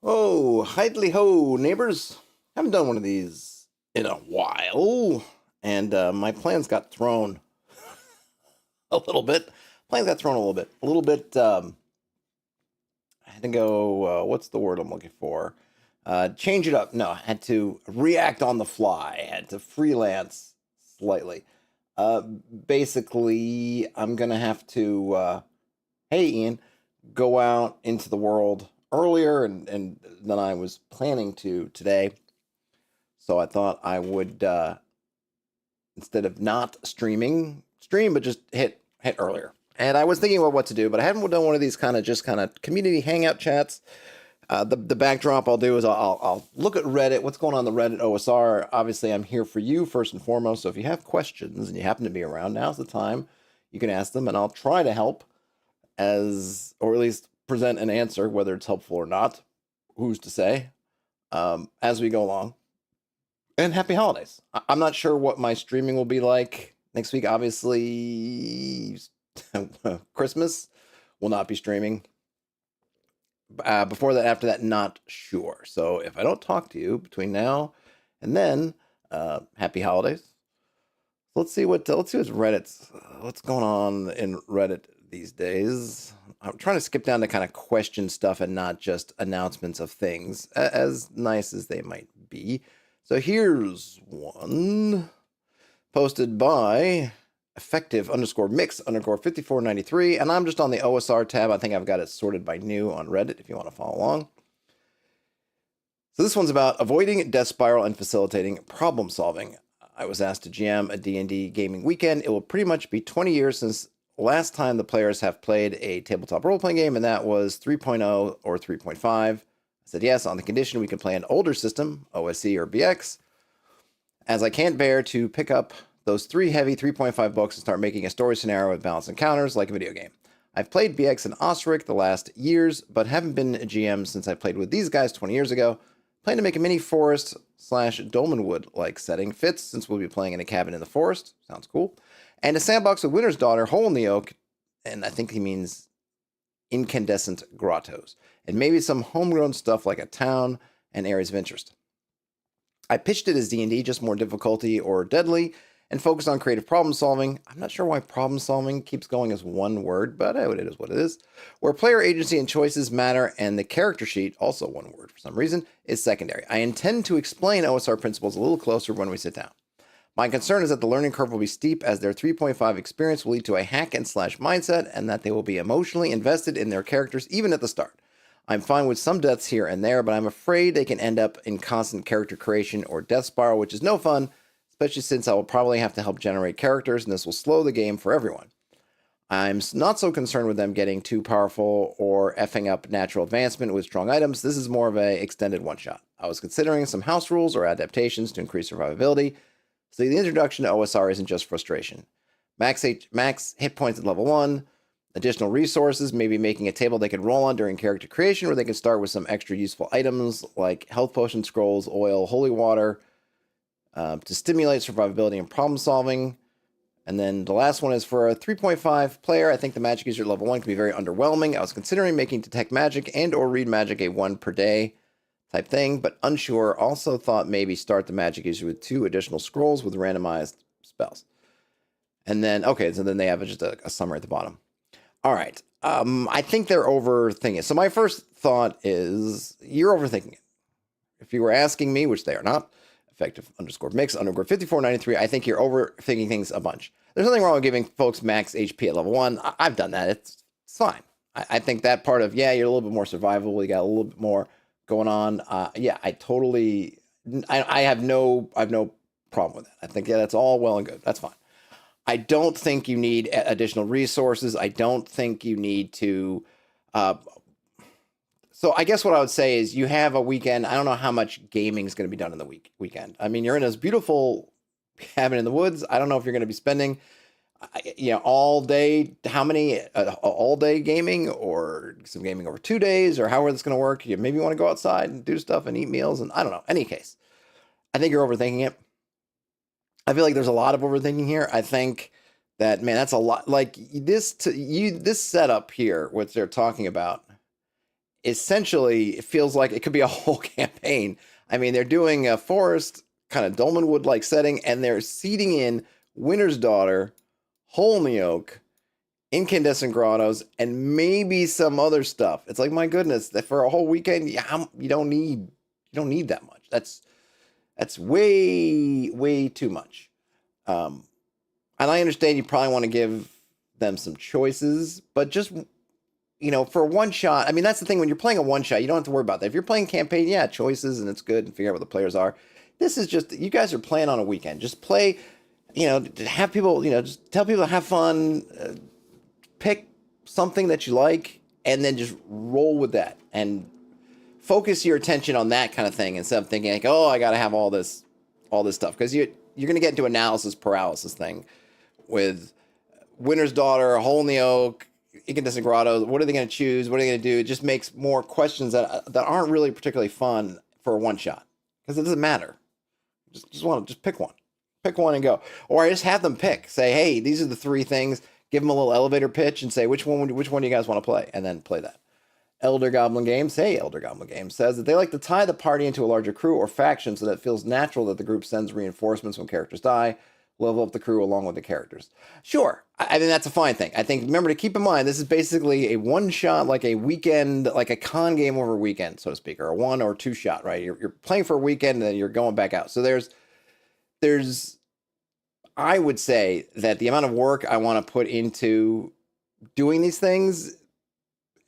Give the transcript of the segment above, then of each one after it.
Oh, hidely ho, neighbors. Haven't done one of these in a while, and my plans got thrown a little bit. Plans got thrown a little bit. A little bit. I had to go. What's the word I'm looking for? Change it up. No, I had to react on the fly. I had to freelance slightly. Basically, I'm gonna have to. Hey, Ian, go out into the world earlier and than I was planning to today. So I thought I would instead of not stream, but just hit earlier. And I was thinking about what to do, but I haven't done one of these kind of community hangout chats. The backdrop I'll do is I'll look at Reddit, what's going on the Reddit OSR. Obviously, I'm here for you first and foremost. So if you have questions and you happen to be around, now's the time. You can ask them, and I'll try to help or at least present an answer, whether it's helpful or not. Who's to say? As we go along. And happy holidays. I'm not sure what my streaming will be like next week. Obviously, Christmas will not be streaming. Before that, after that, not sure. So if I don't talk to you between now and then, happy holidays. Let's see what's Reddit's what's going on in Reddit these days. I'm trying to skip down to kind of question stuff and not just announcements of things, as nice as they might be. So here's one posted by effective_mix_5493, and I'm just on the OSR tab. I think I've got it sorted by new on Reddit if you want to follow along. So this one's about avoiding death spiral and facilitating problem solving. I was asked to GM a D&D gaming weekend. It will pretty much be 20 years since last time the players have played a tabletop role-playing game, and that was 3.0 or 3.5. I said yes, on the condition we can play an older system, OSC or BX, as I can't bear to pick up those 3 heavy 3.5 books and start making a story scenario with balanced encounters like a video game. I've played BX and Osric the last years, but haven't been a GM since I played with these guys 20 years ago. Plan to make a mini forest / Dolmenwood-like setting. Fits since we'll be playing in a cabin in the forest. Sounds cool. And a sandbox with Winter's Daughter, Hole in the Oak, and I think he means incandescent grottos. And maybe some homegrown stuff like a town and areas of interest. I pitched it as D&D, just more difficulty or deadly, and focused on creative problem solving. I'm not sure why problem solving keeps going as one word, but it is what it is. Where player agency and choices matter, and the character sheet, also one word for some reason, is secondary. I intend to explain OSR principles a little closer when we sit down. My concern is that the learning curve will be steep, as their 3.5 experience will lead to a hack and slash mindset, and that they will be emotionally invested in their characters even at the start. I'm fine with some deaths here and there, but I'm afraid they can end up in constant character creation or death spiral, which is no fun, especially since I will probably have to help generate characters, and this will slow the game for everyone. I'm not so concerned with them getting too powerful or effing up natural advancement with strong items. This is more of an extended one-shot. I was considering some house rules or adaptations to increase survivability, so the introduction to OSR isn't just frustration. Max hit points at level 1, additional resources, maybe making a table they could roll on during character creation, where they can start with some extra useful items like health potion scrolls, oil, holy water, to stimulate survivability and problem solving. And then the last one is for a 3.5 player. I think the magic user at level 1 can be very underwhelming. I was considering making detect magic and or read magic a 1 per day type thing, but unsure. Also thought maybe start the magic user with 2 additional scrolls with randomized spells. And then, okay, so then they have just a summary at the bottom. All right. I think they're overthinking it. So my first thought is you're overthinking it. If you were asking me, which they are not, effective_mix_5493, I think you're overthinking things a bunch. There's nothing wrong with giving folks max HP at level 1. I've done that. It's fine. I think that part of, you're a little bit more survivable. You got a little bit more going on. I have no problem with that. I think, that's all well and good. That's fine. I don't think you need additional resources. I don't think you need to. So I guess what I would say is you have a weekend. I don't know how much gaming is going to be done in the weekend. I mean, you're in this beautiful cabin in the woods. I don't know if you're going to be spending, all day. How many all day gaming or some gaming over 2 days, or how is this going to work? You maybe want to go outside and do stuff and eat meals, and I don't know. Any case, I think you're overthinking it. I feel like there's a lot of overthinking here. I think that, man, that's a lot. Like this setup here, what they're talking about, essentially, it feels like it could be a whole campaign. I mean, they're doing a forest, kind of Dolmenwood-like setting, and they're seeding in Winter's Daughter, Hole in the Oak, Incandescent Grottos, and maybe some other stuff. It's like, my goodness, that for a whole weekend, you don't need that much. That's way too much. And I understand you probably want to give them some choices, but just, for one shot, I mean, that's the thing. When you're playing a one shot, you don't have to worry about that. If you're playing campaign, yeah, choices, and it's good, and figure out what the players are. This is just, you guys are playing on a weekend. Just play, have people, just tell people to have fun, pick something that you like, and then just roll with that and focus your attention on that kind of thing instead of thinking like, oh, I got to have all this stuff, because you're going to get into analysis paralysis thing with Winter's Daughter, Hole in the Oak, Incandescent Grottos. What are they going to choose? What are they going to do? It just makes more questions that aren't really particularly fun for a one shot, because it doesn't matter. Just pick one and go. Or I just have them pick. Say, hey, these are the three things. Give them a little elevator pitch and say which one do you guys want to play, and then play that. Elder Goblin Games says that they like to tie the party into a larger crew or faction so that it feels natural that the group sends reinforcements when characters die, level up the crew along with the characters. Sure, I think that's a fine thing. I think, remember to keep in mind, this is basically a one-shot, like a weekend, like a con game over a weekend, so to speak, or a one or two shot, right? You're playing for a weekend and then you're going back out. So there's I would say that the amount of work I want to put into doing these things,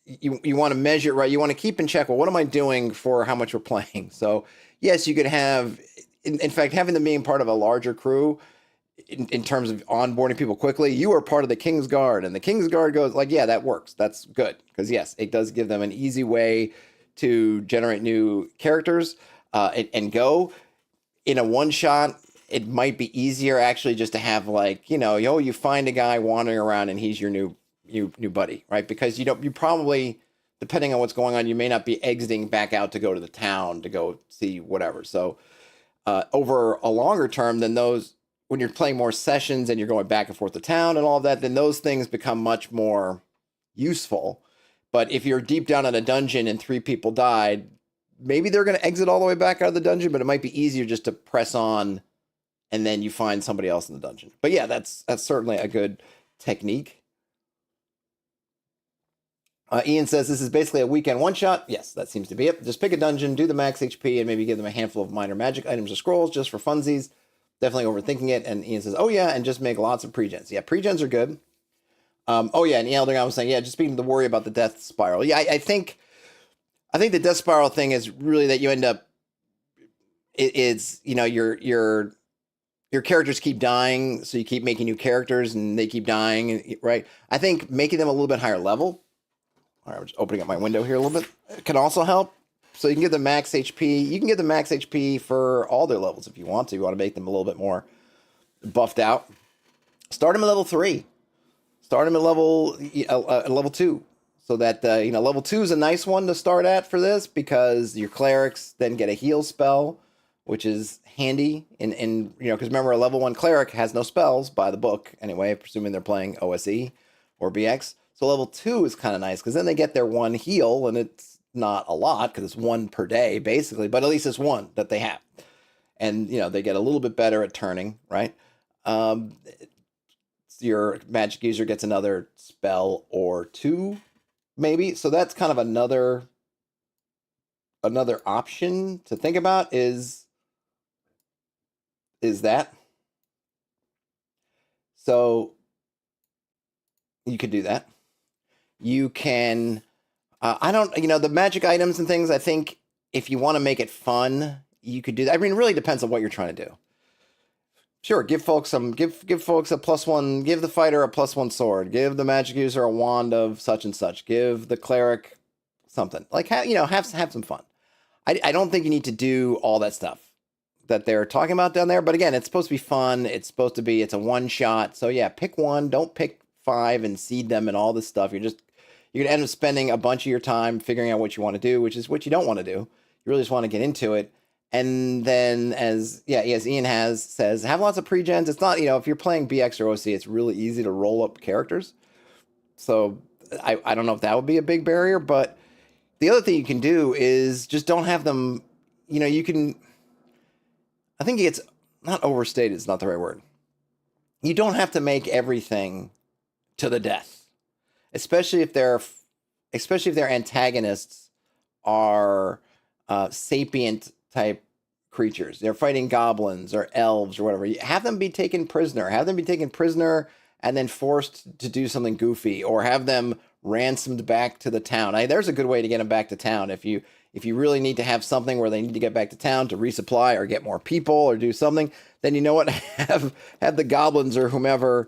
you want to measure, right? You want to keep in check, well, what am I doing for how much we're playing? So yes, you could have, in fact, having them being part of a larger crew in terms of onboarding people quickly, you are part of the King's Guard, and the King's Guard goes like, yeah, that works. That's good. Because yes, it does give them an easy way to generate new characters and go. In a one shot, it might be easier actually just to have like, you find a guy wandering around and he's your new buddy, right? Because you probably, depending on what's going on, you may not be exiting back out to go to the town to go see whatever. So over a longer term than those, when you're playing more sessions and you're going back and forth to town and all of that, then those things become much more useful. But if you're deep down in a dungeon and 3 people died, maybe they're going to exit all the way back out of the dungeon, but it might be easier just to press on and then you find somebody else in the dungeon. But yeah, that's certainly a good technique. Ian says this is basically a weekend one-shot. Yes, that seems to be it. Just pick a dungeon, do the max HP, and maybe give them a handful of minor magic items or scrolls just for funsies. Definitely overthinking it. And Ian says, oh yeah, and just make lots of pre-gens. Yeah, pre-gens are good. Oh yeah, and Elder was saying, yeah, just speaking to the worry about the death spiral. Yeah, I think the death spiral thing is really that you end up, it's your characters keep dying, so you keep making new characters and they keep dying, right? I think making them a little bit higher level. All right, I'm just opening up my window here a little bit. It can also help. So you can get the max HP. You can get the max HP for all their levels if you want to. You want to make them a little bit more buffed out. Start them at level 3. Start them at level 2. So that, level 2 is a nice one to start at for this, because your clerics then get a heal spell, which is handy. Because remember, a level 1 cleric has no spells by the book anyway, presuming they're playing OSE or BX. So level 2 is kind of nice, because then they get their 1 heal, and it's not a lot because it's 1 per day basically, but at least it's 1 that they have. And, they get a little bit better at turning, right? Your magic user gets another spell or 2, maybe. So that's kind of another option to think about is that. So you could do that. You can, the magic items and things, I think if you want to make it fun, you could do that. I mean, it really depends on what you're trying to do. Sure, give folks a +1, give the fighter a +1 sword, give the magic user a wand of such and such, give the cleric something. Like, have some fun. I don't think you need to do all that stuff that they're talking about down there. But again, it's supposed to be fun. It's supposed to be, it's a one shot. So yeah, pick one. Don't pick 5 and seed them and all this stuff. You're going to end up spending a bunch of your time figuring out what you want to do, which is what you don't want to do. You really just want to get into it. And then as Ian says, have lots of pre-gens. It's not, if you're playing BX or OC, it's really easy to roll up characters. So I don't know if that would be a big barrier, but the other thing you can do is just don't have them, you can, I think it's not overstated, it's not the right word. You don't have to make everything to the death, especially if their antagonists are sapient type creatures. They're fighting goblins or elves or whatever. Have them be taken prisoner. And then forced to do something goofy, or have them ransomed back to the town. There's a good way to get them back to town. If you really need to have something where they need to get back to town to resupply or get more people or do something, then you know what? have the goblins or whoever's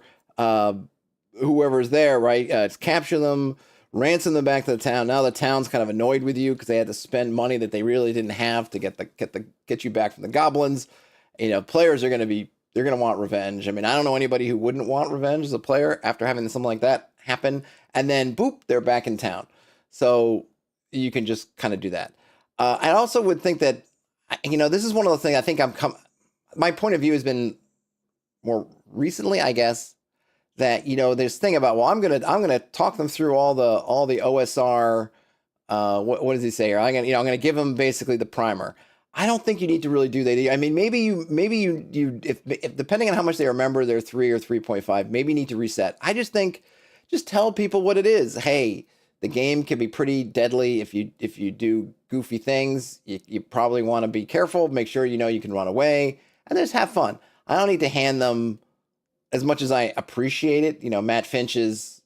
there, right? Capture them, ransom them back to the town. Now the town's kind of annoyed with you because they had to spend money that they really didn't have to get you back from the goblins. Players are they're going to want revenge. I mean, I don't know anybody who wouldn't want revenge as a player after having something like that happen. And then, boop, they're back in town. So you can just kind of do that. I also would think that, this is one of the things I think my point of view has been more recently, I guess, that, this thing about, well, I'm going to talk them through all the OSR. What does he say here? I'm going to give them basically the primer. I don't think you need to really do that. I mean, maybe you if depending on how much they remember their 3 or 3.5, maybe you need to reset. I just think, just tell people what it is. Hey, the game can be pretty deadly if you do goofy things. You probably want to be careful. Make sure you can run away and just have fun. I don't need to hand them, as much as I appreciate it, Matt Finch's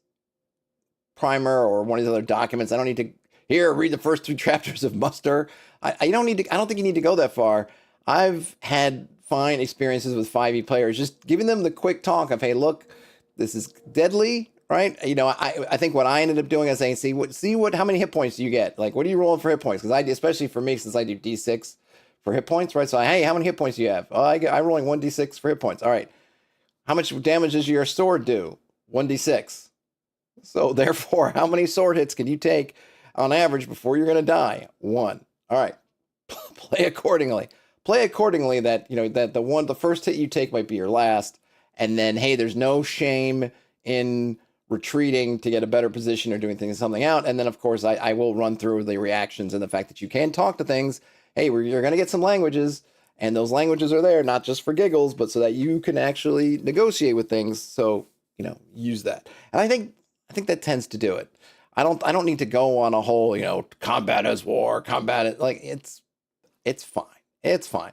primer or one of these other documents. I don't need to read the first 2 chapters of Muster. I don't think you need to go that far. I've had fine experiences with 5e players, just giving them the quick talk of, hey, look, this is deadly, right? I think what I ended up doing is saying, how many hit points do you get? Like, what are you rolling for hit points? Because especially for me, since I do D6 for hit points, right? So, hey, how many hit points do you have? Oh, I'm rolling 1d6 for hit points. All right. How much damage does your sword do? 1d6. So therefore, how many sword hits can you take on average before you're going to die? 1. All right. Play accordingly. That, that the first hit you take might be your last. And then, hey, there's no shame in retreating to get a better position or doing something out. And then, of course, I will run through the reactions and the fact that you can talk to things. Hey, you're going to get some languages, and those languages are there not just for giggles, but so that you can actually negotiate with things. So, use that. And I think that tends to do it. I don't need to go on a whole, combat as war, it's fine. It's fine.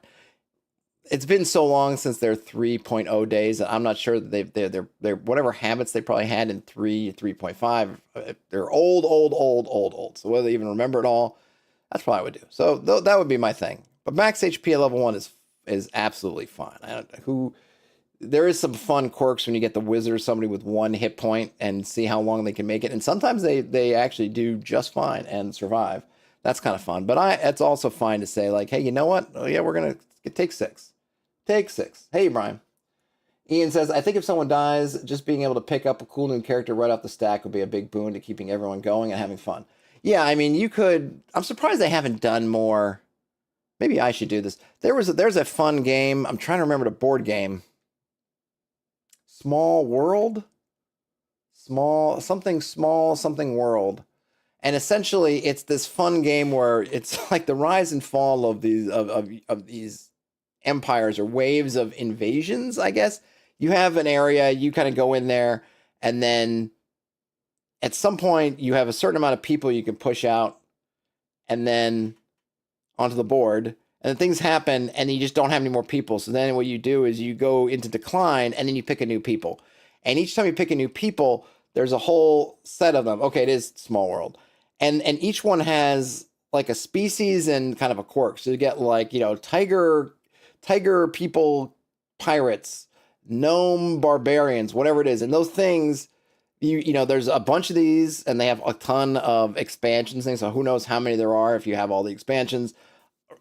It's been so long since their 3.0 days that I'm not sure that they're whatever habits they probably had in 3.5, they're old. So whether they even remember it all, that's what I would do. So that would be my thing. But max HP at level 1 is absolutely fine. There is some fun quirks when you get the wizard, somebody with 1 hit point, and see how long they can make it. And sometimes they actually do just fine and survive. That's kind of fun. But it's also fine to say, like, hey, you know what? Oh, yeah, we're going to take 6. Take 6. Hey, Brian. Ian says, I think if someone dies, just being able to pick up a cool new character right off the stack would be a big boon to keeping everyone going and having fun. Yeah, I mean, you could. I'm surprised they haven't done more. Maybe I should do this. There's a fun game. I'm trying to remember the board game. Small World? Something World. And essentially, it's this fun game where it's like the rise and fall of these empires or waves of invasions, I guess. You have an area, you kind of go in there, and then at some point, you have a certain amount of people you can push out and then onto the board. And then things happen, and you just don't have any more people. So then what you do is you go into decline, and then you pick a new people. And each time you pick a new people, there's a whole set of them. Okay, it is Small World. And each one has like a species and kind of a quirk. So you get like, tiger people, pirates, gnome barbarians, whatever it is. And those things, there's a bunch of these, and they have a ton of expansions things. So who knows how many there are if you have all the expansions.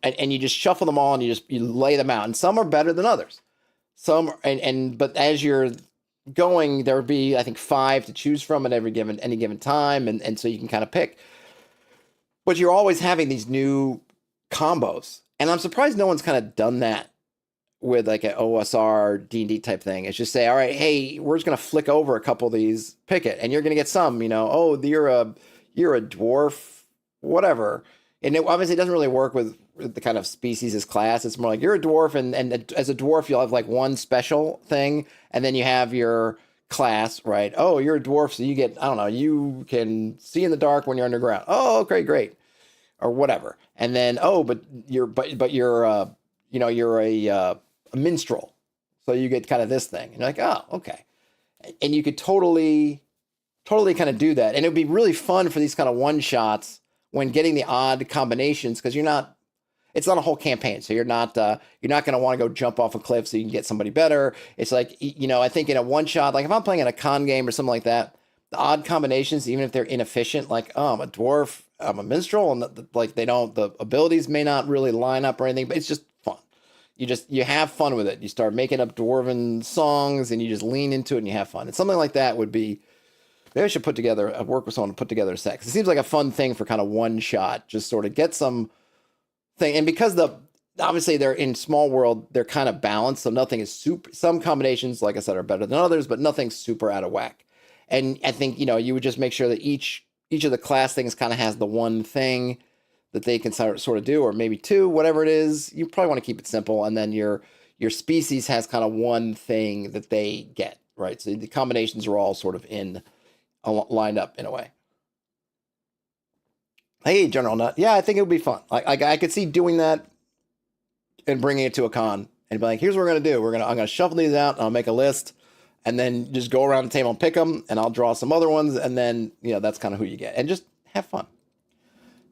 And you just shuffle them all, and you lay them out. And some are better than others. But as you're going, there would be, I think, 5 to choose from at any given time, and so you can kind of pick. But you're always having these new combos, and I'm surprised no one's kind of done that with like an OSR D&D type thing. It's just say, all right, hey, we're just gonna flick over a couple of these, pick it, and you're gonna get some. Oh, you're a dwarf whatever. And it obviously doesn't really work with the kind of species as class. It's more like you're a dwarf, and as a dwarf, you'll have like one special thing, and then you have your class, right? Oh, you're a dwarf, so you get, I don't know, you can see in the dark when you're underground. Oh, okay, great. Or whatever. And then, oh, but you're you're a minstrel. So you get kind of this thing. And you're like, oh, okay. And you could totally kind of do that. And it would be really fun for these kind of one shots when getting the odd combinations, because it's not a whole campaign. So you're not going to want to go jump off a cliff so you can get somebody better. It's like, I think in a one shot, like if I'm playing in a con game or something like that, the odd combinations, even if they're inefficient, like, oh, I'm a dwarf, I'm a minstrel, and the abilities may not really line up or anything, but it's just fun. You have fun with it. You start making up dwarven songs and you just lean into it and you have fun. And something like that would be, maybe I should work with someone to put together a set. 'Cause it seems like a fun thing for kind of one shot, just sort of get some thing. And because obviously they're in small world, they're kind of balanced. So nothing is super, some combinations, like I said, are better than others, but nothing's super out of whack. And I think, you would just make sure that each of the class things kind of has the one thing that they can sort of do, or maybe two, whatever it is. You probably want to keep it simple. And then your species has kind of one thing that they get, right? So the combinations are all sort of lined up in a way. Hey, General Nut. Yeah, I think it would be fun. I could see doing that and bringing it to a con and be like, here's what we're going to do. I'm going to shuffle these out and I'll make a list and then just go around the table and pick them, and I'll draw some other ones. And then, that's kind of who you get, and just have fun.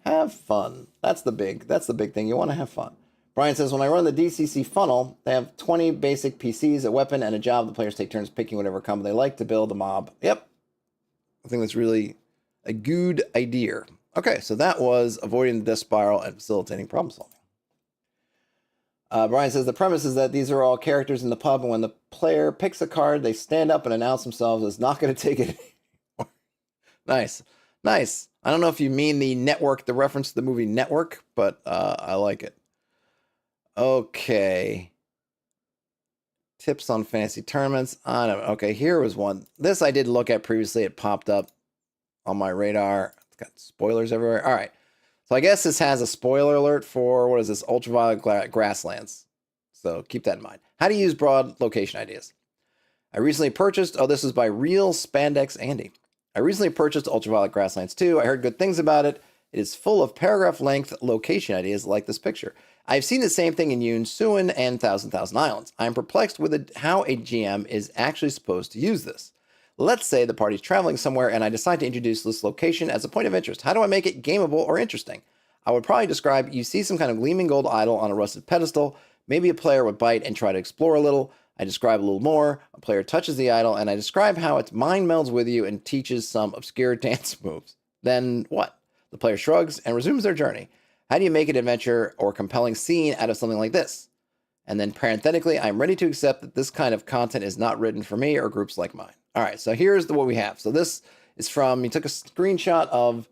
Have fun. That's the big thing. You want to have fun. Brian says, when I run the DCC funnel, they have 20 basic PCs, a weapon, and a job. The players take turns picking whatever combo they like to build a mob. Yep. I think that's really a good idea. Okay, so that was avoiding the death spiral and facilitating problem solving. Brian says, the premise is that these are all characters in the pub, and when the player picks a card, they stand up and announce themselves as not going to take it anymore. Nice. I don't know if you mean the reference to the movie Network, but I like it. Okay. Tips on fantasy tournaments. I don't know. Okay, here was one. This I did look at previously. It popped up on my radar. It's got spoilers everywhere. All right. So I guess this has a spoiler alert for, what is this, ultraviolet grasslands. So keep that in mind. How to use broad location ideas. I recently purchased, this is by Real Spandex Andy. I recently purchased Ultraviolet Grasslands 2. I heard good things about it. It is full of paragraph-length location ideas like this picture. I've seen the same thing in Yoon, Suwon, and Thousand Islands. I am perplexed with how a GM is actually supposed to use this. Let's say the party's traveling somewhere and I decide to introduce this location as a point of interest. How do I make it gameable or interesting? I would probably describe, you see some kind of gleaming gold idol on a rusted pedestal. Maybe a player would bite and try to explore a little. I describe a little more. A player touches the idol, and I describe how its mind melds with you and teaches some obscure dance moves. Then what? The player shrugs and resumes their journey. How do you make an adventure or compelling scene out of something like this? And then parenthetically, I'm ready to accept that this kind of content is not written for me or groups like mine. All right, so here's what we have. So this is he took a screenshot of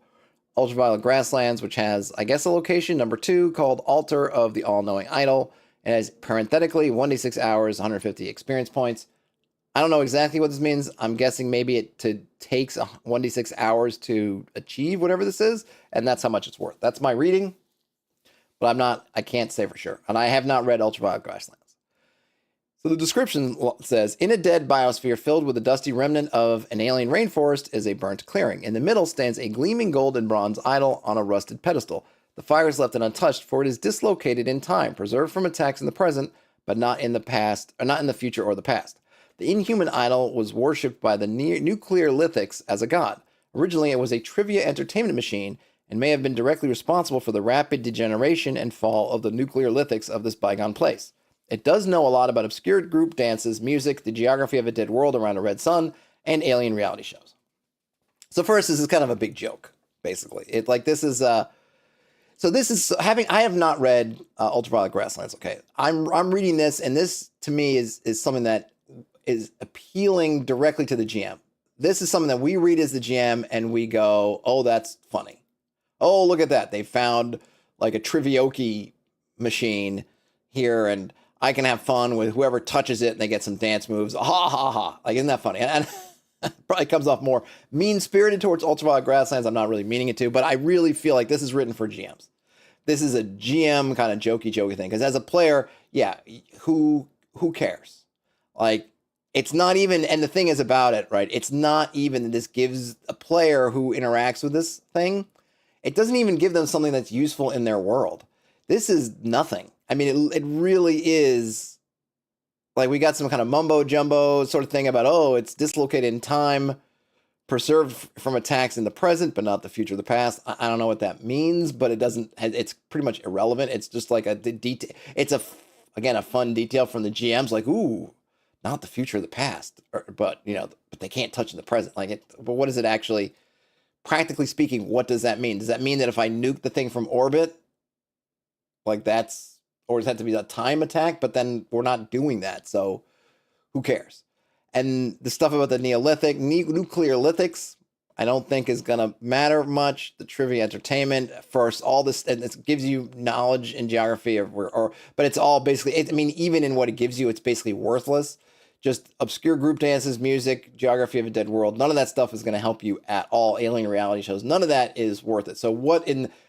Ultraviolet Grasslands, which has, I guess, a location, number 2, called Altar of the All-Knowing Idol. It has parenthetically 1d6 hours, 150 experience points. I don't know exactly what this means. I'm guessing maybe it takes 1d6 hours to achieve whatever this is, and that's how much it's worth. That's my reading, but I can't say for sure. And I have not read Ultraviolet Grasslands. So the description says, in a dead biosphere filled with a dusty remnant of an alien rainforest is a burnt clearing. In the middle stands a gleaming gold and bronze idol on a rusted pedestal. The fire is left untouched, for it is dislocated in time, preserved from attacks in the present, but not in the past, or not in the future or the past. The inhuman idol was worshipped by the nuclear lithics as a god. Originally, it was a trivia entertainment machine and may have been directly responsible for the rapid degeneration and fall of the nuclear lithics of this bygone place. It does know a lot about obscure group dances, music, the geography of a dead world around a red sun, and alien reality shows. So first, this is kind of a big joke, basically. I have not read Ultraviolet Grasslands. Okay, I'm reading this, and this to me is something that is appealing directly to the GM. This is something that we read as the GM, and we go, "Oh, that's funny. Oh, look at that! They found like a trivioki machine here, and I can have fun with whoever touches it, and they get some dance moves. Ha ha ha! Like, isn't that funny?" And Probably comes off more mean-spirited towards Ultraviolet Grasslands. I'm not really meaning it to, but I really feel like this is written for GMs. This is a GM kind of jokey thing. Because as a player, yeah, who cares? Like, it's not even, and the thing is about it, right? It's not even that this gives a player who interacts with this thing, it doesn't even give them something that's useful in their world. This is nothing. I mean, it really is, like, we got some kind of mumbo jumbo sort of thing about, oh, it's dislocated in time, preserved from attacks in the present, but not the future, the past. I don't know what that means, but it doesn't, it's pretty much irrelevant. It's just like a detail. It's again, a fun detail from the GMs, like, ooh, not the future, the past, but they can't touch in the present. Like, but what does it actually, practically speaking, what does that mean? Does that mean that if I nuke the thing from orbit, like that's, or does it have to be a time attack? But then we're not doing that, so who cares? And the stuff about the Neolithic, nuclear lithics, I don't think is going to matter much. The trivia entertainment, first, all this, and it gives you knowledge in geography, but it's all basically, I mean, even in what it gives you, it's basically worthless. Just obscure group dances, music, geography of a dead world. None of that stuff is going to help you at all. Alien reality shows, none of that is worth it. So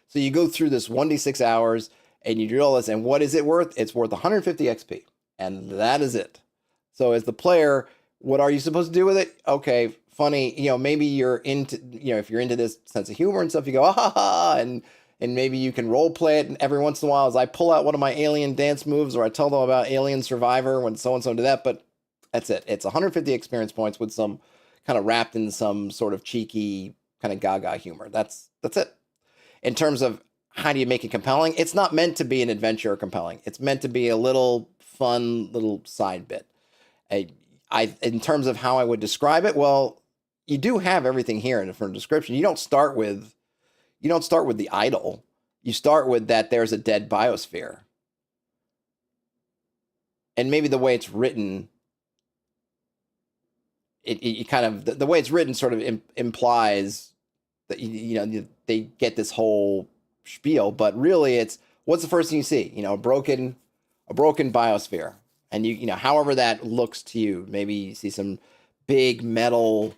so you go through this 1d6 hours and you do all this, and what is it worth? It's worth 150 XP, and that is it. So as the player, what are you supposed to do with it? Okay, funny, maybe you're into, if you're into this sense of humor and stuff, you go, ah, ha, ha, and maybe you can role play it. And every once in a while, as I pull out one of my alien dance moves, or I tell them about Alien Survivor when so-and-so did that, but that's it. It's 150 experience points with some kind of wrapped in some sort of cheeky kind of gaga humor. That's it. In terms of how do you make it compelling, it's not meant to be an adventure or compelling. It's meant to be a little fun little side bit. In terms of how I would describe it, well, you do have everything here in the description. You don't start with the idol. You start with that there's a dead biosphere. And maybe the way it's written, it kind of, the way it's written sort of implies that they get this whole spiel, but really it's, what's the first thing you see? A broken biosphere. And however that looks to you, maybe you see some big metal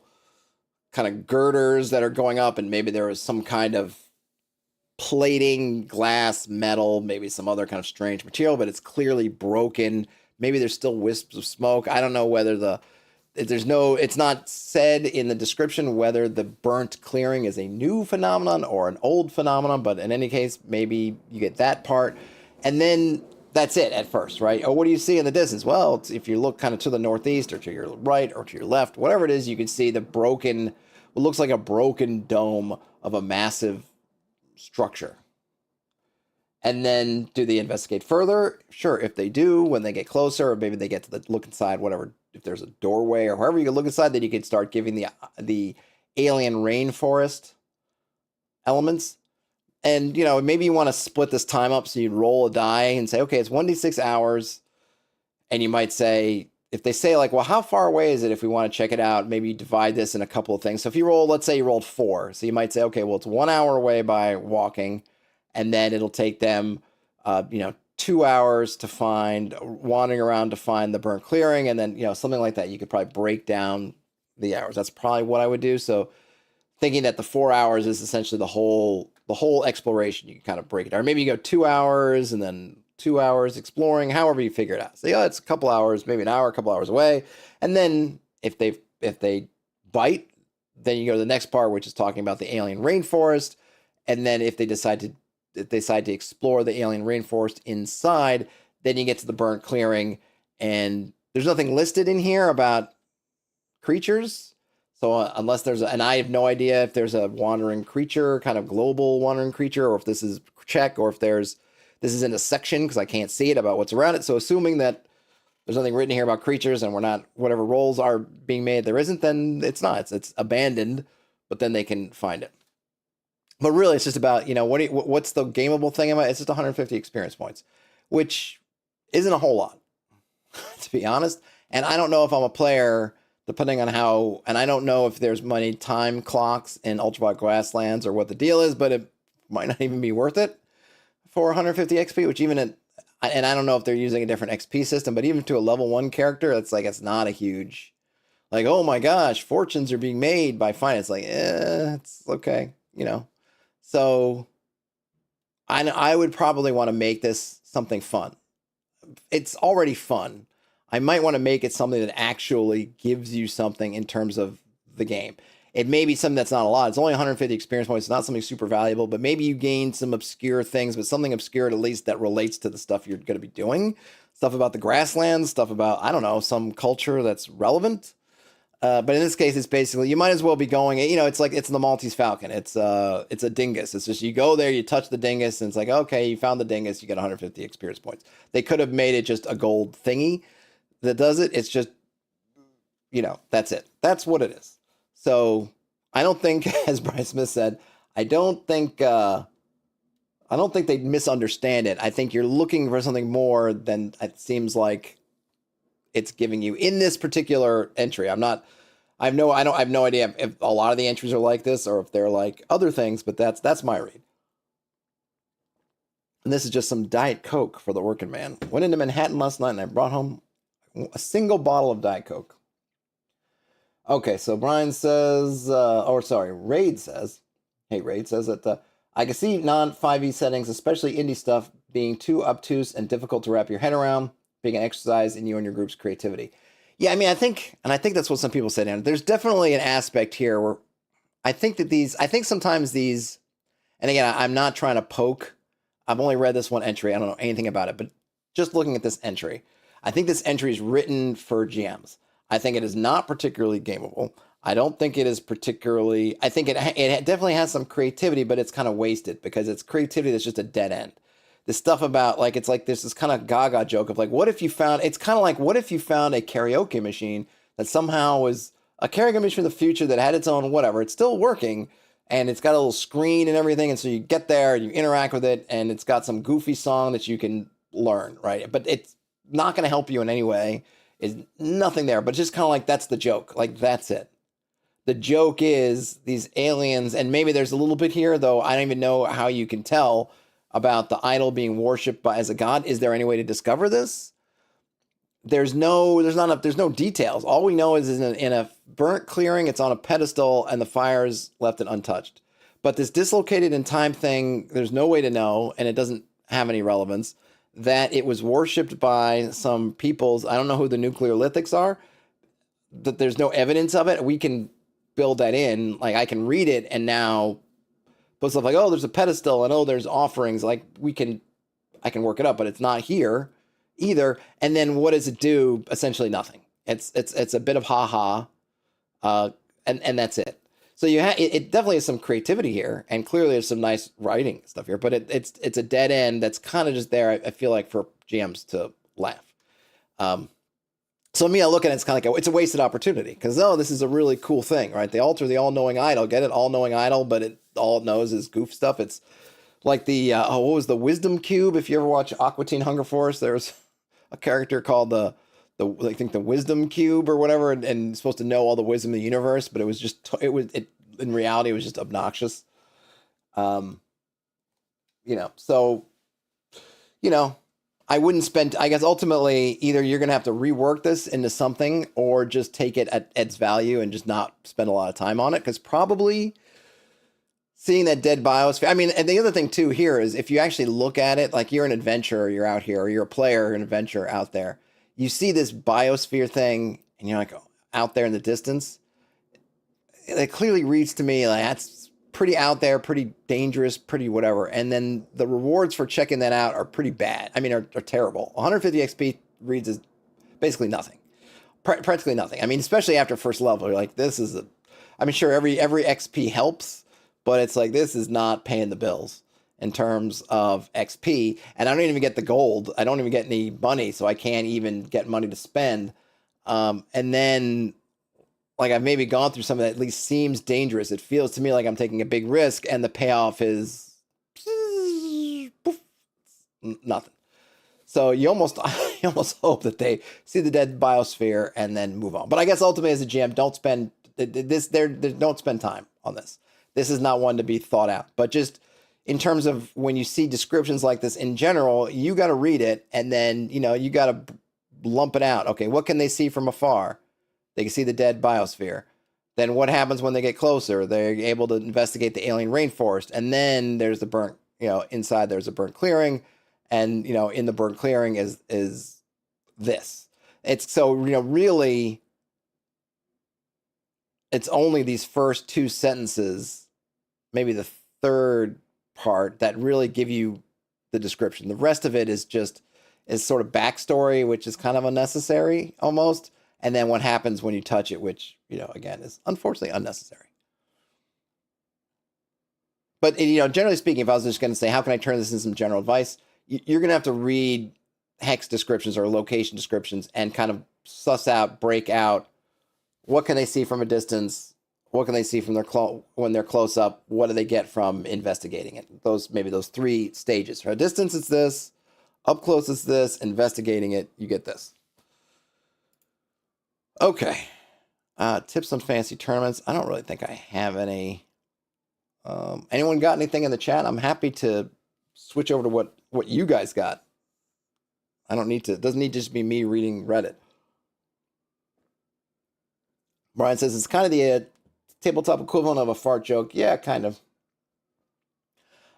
kind of girders that are going up, and maybe there is some kind of plating, glass, metal, maybe some other kind of strange material, but it's clearly broken. Maybe there's still wisps of smoke. I don't know whether it's not said in the description whether the burnt clearing is a new phenomenon or an old phenomenon, but in any case, maybe you get that part. And then that's it at first, right? Oh, what do you see in the distance? Well, if you look kind of to the northeast or to your right or to your left, whatever it is, you can see the what looks like a broken dome of a massive structure. And then do they investigate further? Sure, if they do, when they get closer, or maybe they get to the look inside, whatever, if there's a doorway or however you can look inside, then you can start giving the alien rainforest elements. And, maybe you want to split this time up, so you'd roll a die and say, okay, it's 1d6 hours. And you might say, if they say like, well, how far away is it if we want to check it out? Maybe you divide this in a couple of things. So if you roll, let's say you rolled 4. So you might say, okay, well, it's 1 hour away by walking. And then it'll take them, 2 hours to wandering around to find the burnt clearing. And then, something like that. You could probably break down the hours. That's probably what I would do. So thinking that the 4 hours is essentially the whole exploration, you can kind of break it down. Or maybe you go 2 hours and then 2 hours exploring, however you figure it out. So it's a couple hours, maybe an hour, a couple hours away. And then if they bite, then you go to the next part, which is talking about the alien rainforest. And then if they decide to explore the alien rainforest inside, then you get to the burnt clearing, and there's nothing listed in here about creatures. So unless and I have no idea if there's a wandering creature, kind of global wandering creature, or if this is check, or if this is in a section because I can't see it about what's around it. So assuming that there's nothing written here about creatures and we're not, whatever rolls are being made, there isn't, then it's not. It's abandoned, but then they can find it. But really, it's just about, what's the gameable thing about it? It's just 150 experience points, which isn't a whole lot, to be honest. And I don't know if I'm a player, depending on how, and I don't know if there's many time clocks in Ultraviolet Grasslands or what the deal is, but it might not even be worth it for 150 XP, which and I don't know if they're using a different XP system, but even to a level 1 character, it's not a huge, Like, oh my gosh, fortunes are being made by finance. Like, it's okay, you know. So I would probably want to make this something fun. It's already fun. I might want to make it something that actually gives you something in terms of the game. It may be something that's not a lot. It's only 150 experience points. It's not something super valuable, but maybe you gain some obscure things, but something obscure at least that relates to the stuff you're going to be doing. Stuff about the grasslands, stuff about, I don't know, some culture that's relevant. But in this case, it's basically, you might as well be going, you know, it's like, it's the Maltese Falcon. It's a dingus. It's just, you go there, you touch the dingus, and it's like, okay, you found the dingus, you get 150 experience points. They could have made it just a gold thingy that does it. It's just, you know, that's it. That's what it is. So I don't think, as Brian Smith said, I don't think they misunderstand it. I think you're looking for something more than it seems like it's giving you in this particular entry. I have no idea if a lot of the entries are like this or if they're like other things, but that's my read. And this is just some Diet Coke for the working man. Went into Manhattan last night and I brought home a single bottle of Diet Coke. Okay, so Brian says, Raid says, that I can see non-5e settings, especially indie stuff, being too obtuse and difficult to wrap your head around, being an exercise in you and your group's creativity. Yeah, I mean, I think that's what some people say, Dan. There's definitely an aspect here where I think sometimes these, and again, I'm not trying to poke. I've only read this one entry. I don't know anything about it, but just looking at this entry, I think this entry is written for GMs. I think it is not particularly gameable. I don't think it is particularly, I think it definitely has some creativity, but it's kind of wasted because it's creativity that's just a dead end. The stuff about, like, it's like there's this kind of gaga joke of like, what if you found a karaoke machine that somehow was a karaoke machine in the future that had its own whatever, it's still working, and it's got a little screen and everything, and so you get there and you interact with it, and it's got some goofy song that you can learn, right? But it's not going to help you in any way. Is nothing there, but just kind of like, that's the joke. Like, that's it. The joke is these aliens, and maybe there's a little bit here, though I don't even know how you can tell about the idol being worshipped as a god. Is there any way to discover this? There's no details. All we know is in a burnt clearing, it's on a pedestal, and the fire's left it untouched. But this dislocated in time thing, there's no way to know, and it doesn't have any relevance, that it was worshipped by some peoples. I don't know who the nuclear lithics are, that there's no evidence of it. We can build that in. Like, I can read it and now put stuff like, oh, there's a pedestal and oh, there's offerings. Like, I can work it up, but it's not here either. And then what does it do? Essentially nothing. It's a bit of ha-ha, and that's it. So it definitely has some creativity here, and clearly there's some nice writing stuff here, but it's a dead end that's kind of just there, I feel like, for GMs to laugh. So me, I look at it, it's kind of like, it's a wasted opportunity, because, this is a really cool thing, right? They alter the all-knowing idol, get it? All-knowing idol, but all it knows is goof stuff. It's like the, what was the Wisdom Cube? If you ever watch Aqua Teen Hunger Force, there's a character called the Wisdom Cube or whatever, and supposed to know all the wisdom of the universe, but in reality, it was just obnoxious. I wouldn't spend, I guess ultimately, either you're going to have to rework this into something or just take it at its value and just not spend a lot of time on it, because probably seeing that dead biosphere, I mean, and the other thing too here is if you actually look at it, like you're an adventurer, you're out here, or you're a player, an adventurer out there, you see this biosphere thing, and you're like, out there in the distance, it clearly reads to me like that's pretty out there, pretty dangerous, pretty whatever. And then the rewards for checking that out are pretty bad. I mean, are terrible. 150 XP reads is basically nothing, practically nothing. I mean, especially after first level, you're like, I mean, sure, every XP helps, but it's like, this is not paying the bills in terms of XP. And I don't even get the gold. I don't even get any money, so I can't even get money to spend. And then, like, I've maybe gone through something that at least seems dangerous. It feels to me like I'm taking a big risk, and the payoff is nothing. So you almost hope that they see the dead biosphere and then move on. But I guess ultimately, as a GM, don't spend time on this. This is not one to be thought out. But just in terms of when you see descriptions like this in general, you got to read it, and then you got to lump it out. Okay, what can they see from afar? They can see the dead biosphere. Then what happens when they get closer? They're able to investigate the alien rainforest. And then there's the burnt, inside there's a burnt clearing. And, in the burnt clearing is this. It's so, really, it's only these first two sentences, maybe the third part, that really give you the description. The rest of it is sort of backstory, which is kind of unnecessary almost. And then what happens when you touch it, which, again, is unfortunately unnecessary. But, generally speaking, if I was just going to say, how can I turn this into some general advice? You're going to have to read hex descriptions or location descriptions and kind of suss out, break out, what can they see from a distance? What can they see from when they're close up? What do they get from investigating it? Maybe those three stages. From a distance, it's this. Up close, it's this. Investigating it, you get this. Okay. Tips on fantasy tournaments. I don't really think I have any. Anyone got anything in the chat? I'm happy to switch over to what you guys got. I don't need to. It doesn't need to just be me reading Reddit. Brian says it's kind of the tabletop equivalent of a fart joke. Yeah, kind of.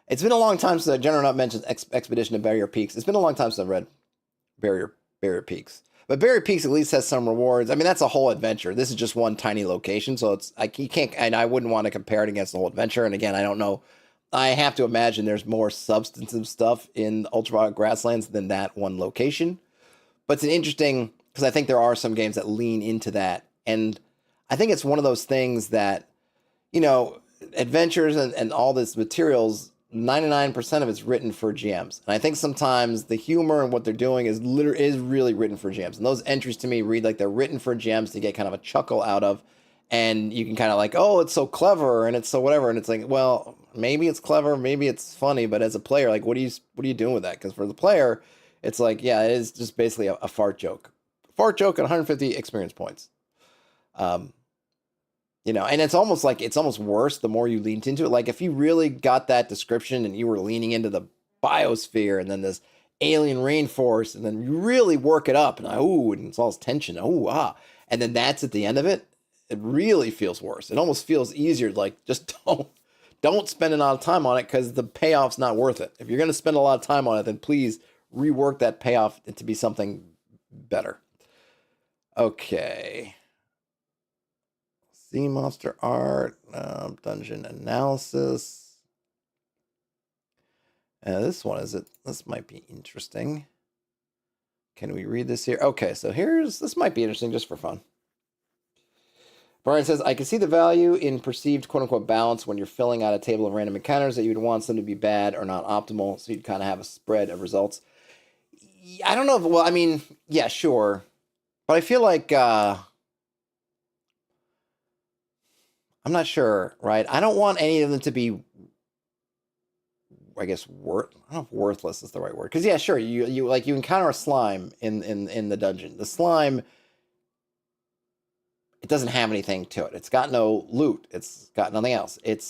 It's been a long time since General Nut mentioned Expedition to Barrier Peaks. It's been a long time since I've read Barrier Peaks. But Barrier Peaks at least has some rewards. I mean, that's a whole adventure. This is just one tiny location, so you can't, and I wouldn't want to compare it against the whole adventure. And again, I don't know. I have to imagine there's more substantive stuff in Ultraviolet Grasslands than that one location. But it's an interesting, because I think there are some games that lean into that. And I think it's one of those things that, adventures and all this materials, 99% of it's written for GMs. And I think sometimes the humor and what they're doing is really written for GMs. And those entries to me read like they're written for GMs to get kind of a chuckle out of. And you can kind of like, oh, it's so clever and it's so whatever. And it's like, well, maybe it's clever, maybe it's funny, but as a player, like, what are you doing with that? Because for the player, it's like, yeah, it is just basically a fart joke. Fart joke at 150 experience points. And it's almost worse the more you leaned into it. Like if you really got that description and you were leaning into the biosphere and then this alien rainforest and then you really work it up and and it's all this tension. And then that's at the end of it. It really feels worse. It almost feels easier. Like just don't spend a lot of time on it because the payoff's not worth it. If you're going to spend a lot of time on it, then please rework that payoff to be something better. Okay. Sea monster art, dungeon analysis. This one this might be interesting. Can we read this here? Okay, so this might be interesting just for fun. Brian says, I can see the value in perceived quote-unquote balance when you're filling out a table of random encounters that you'd want them to be bad or not optimal, so you'd kind of have a spread of results. I don't know yeah, sure. But I feel like, I'm not sure, right? I don't want any of them to be, I guess, I don't know if worthless is the right word. Because, yeah, sure, you encounter a slime in the dungeon. The slime, it doesn't have anything to it. It's got no loot. It's got nothing else. It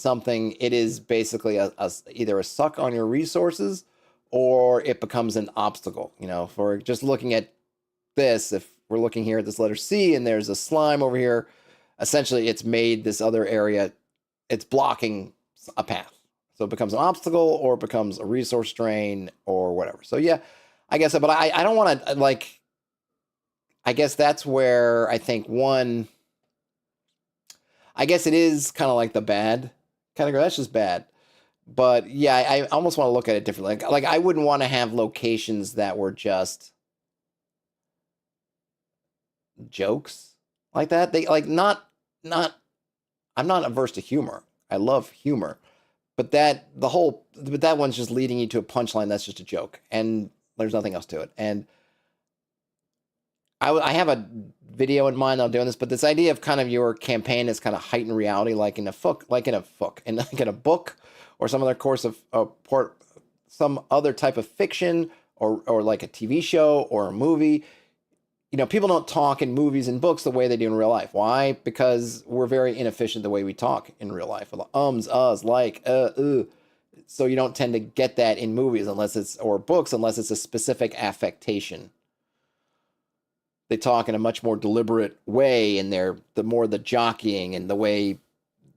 is basically either a suck on your resources or it becomes an obstacle. For just looking at this, if we're looking here at this letter C and there's a slime over here, essentially it's made this other area, it's blocking a path. So it becomes an obstacle or it becomes a resource drain or whatever. So yeah, I guess, but I don't want to I guess that's where I think I guess it is kind of like the bad category. That's just bad. But yeah, I almost want to look at it differently. Like I wouldn't want to have locations that were just jokes like that. They I'm not averse to humor. I love humor. But that one's just leading you to a punchline that's just a joke. And there's nothing else to it. And I have a video in mind on doing this, but this idea of kind of your campaign is kind of heightened reality, like in a book, or some other course of some other type of fiction, or like a TV show or a movie. People don't talk in movies and books the way they do in real life. Why? Because we're very inefficient the way we talk in real life. Ums, uhs, like, So you don't tend to get that in movies or books unless it's a specific affectation. they talk in a much more deliberate way, and the more the jockeying and the way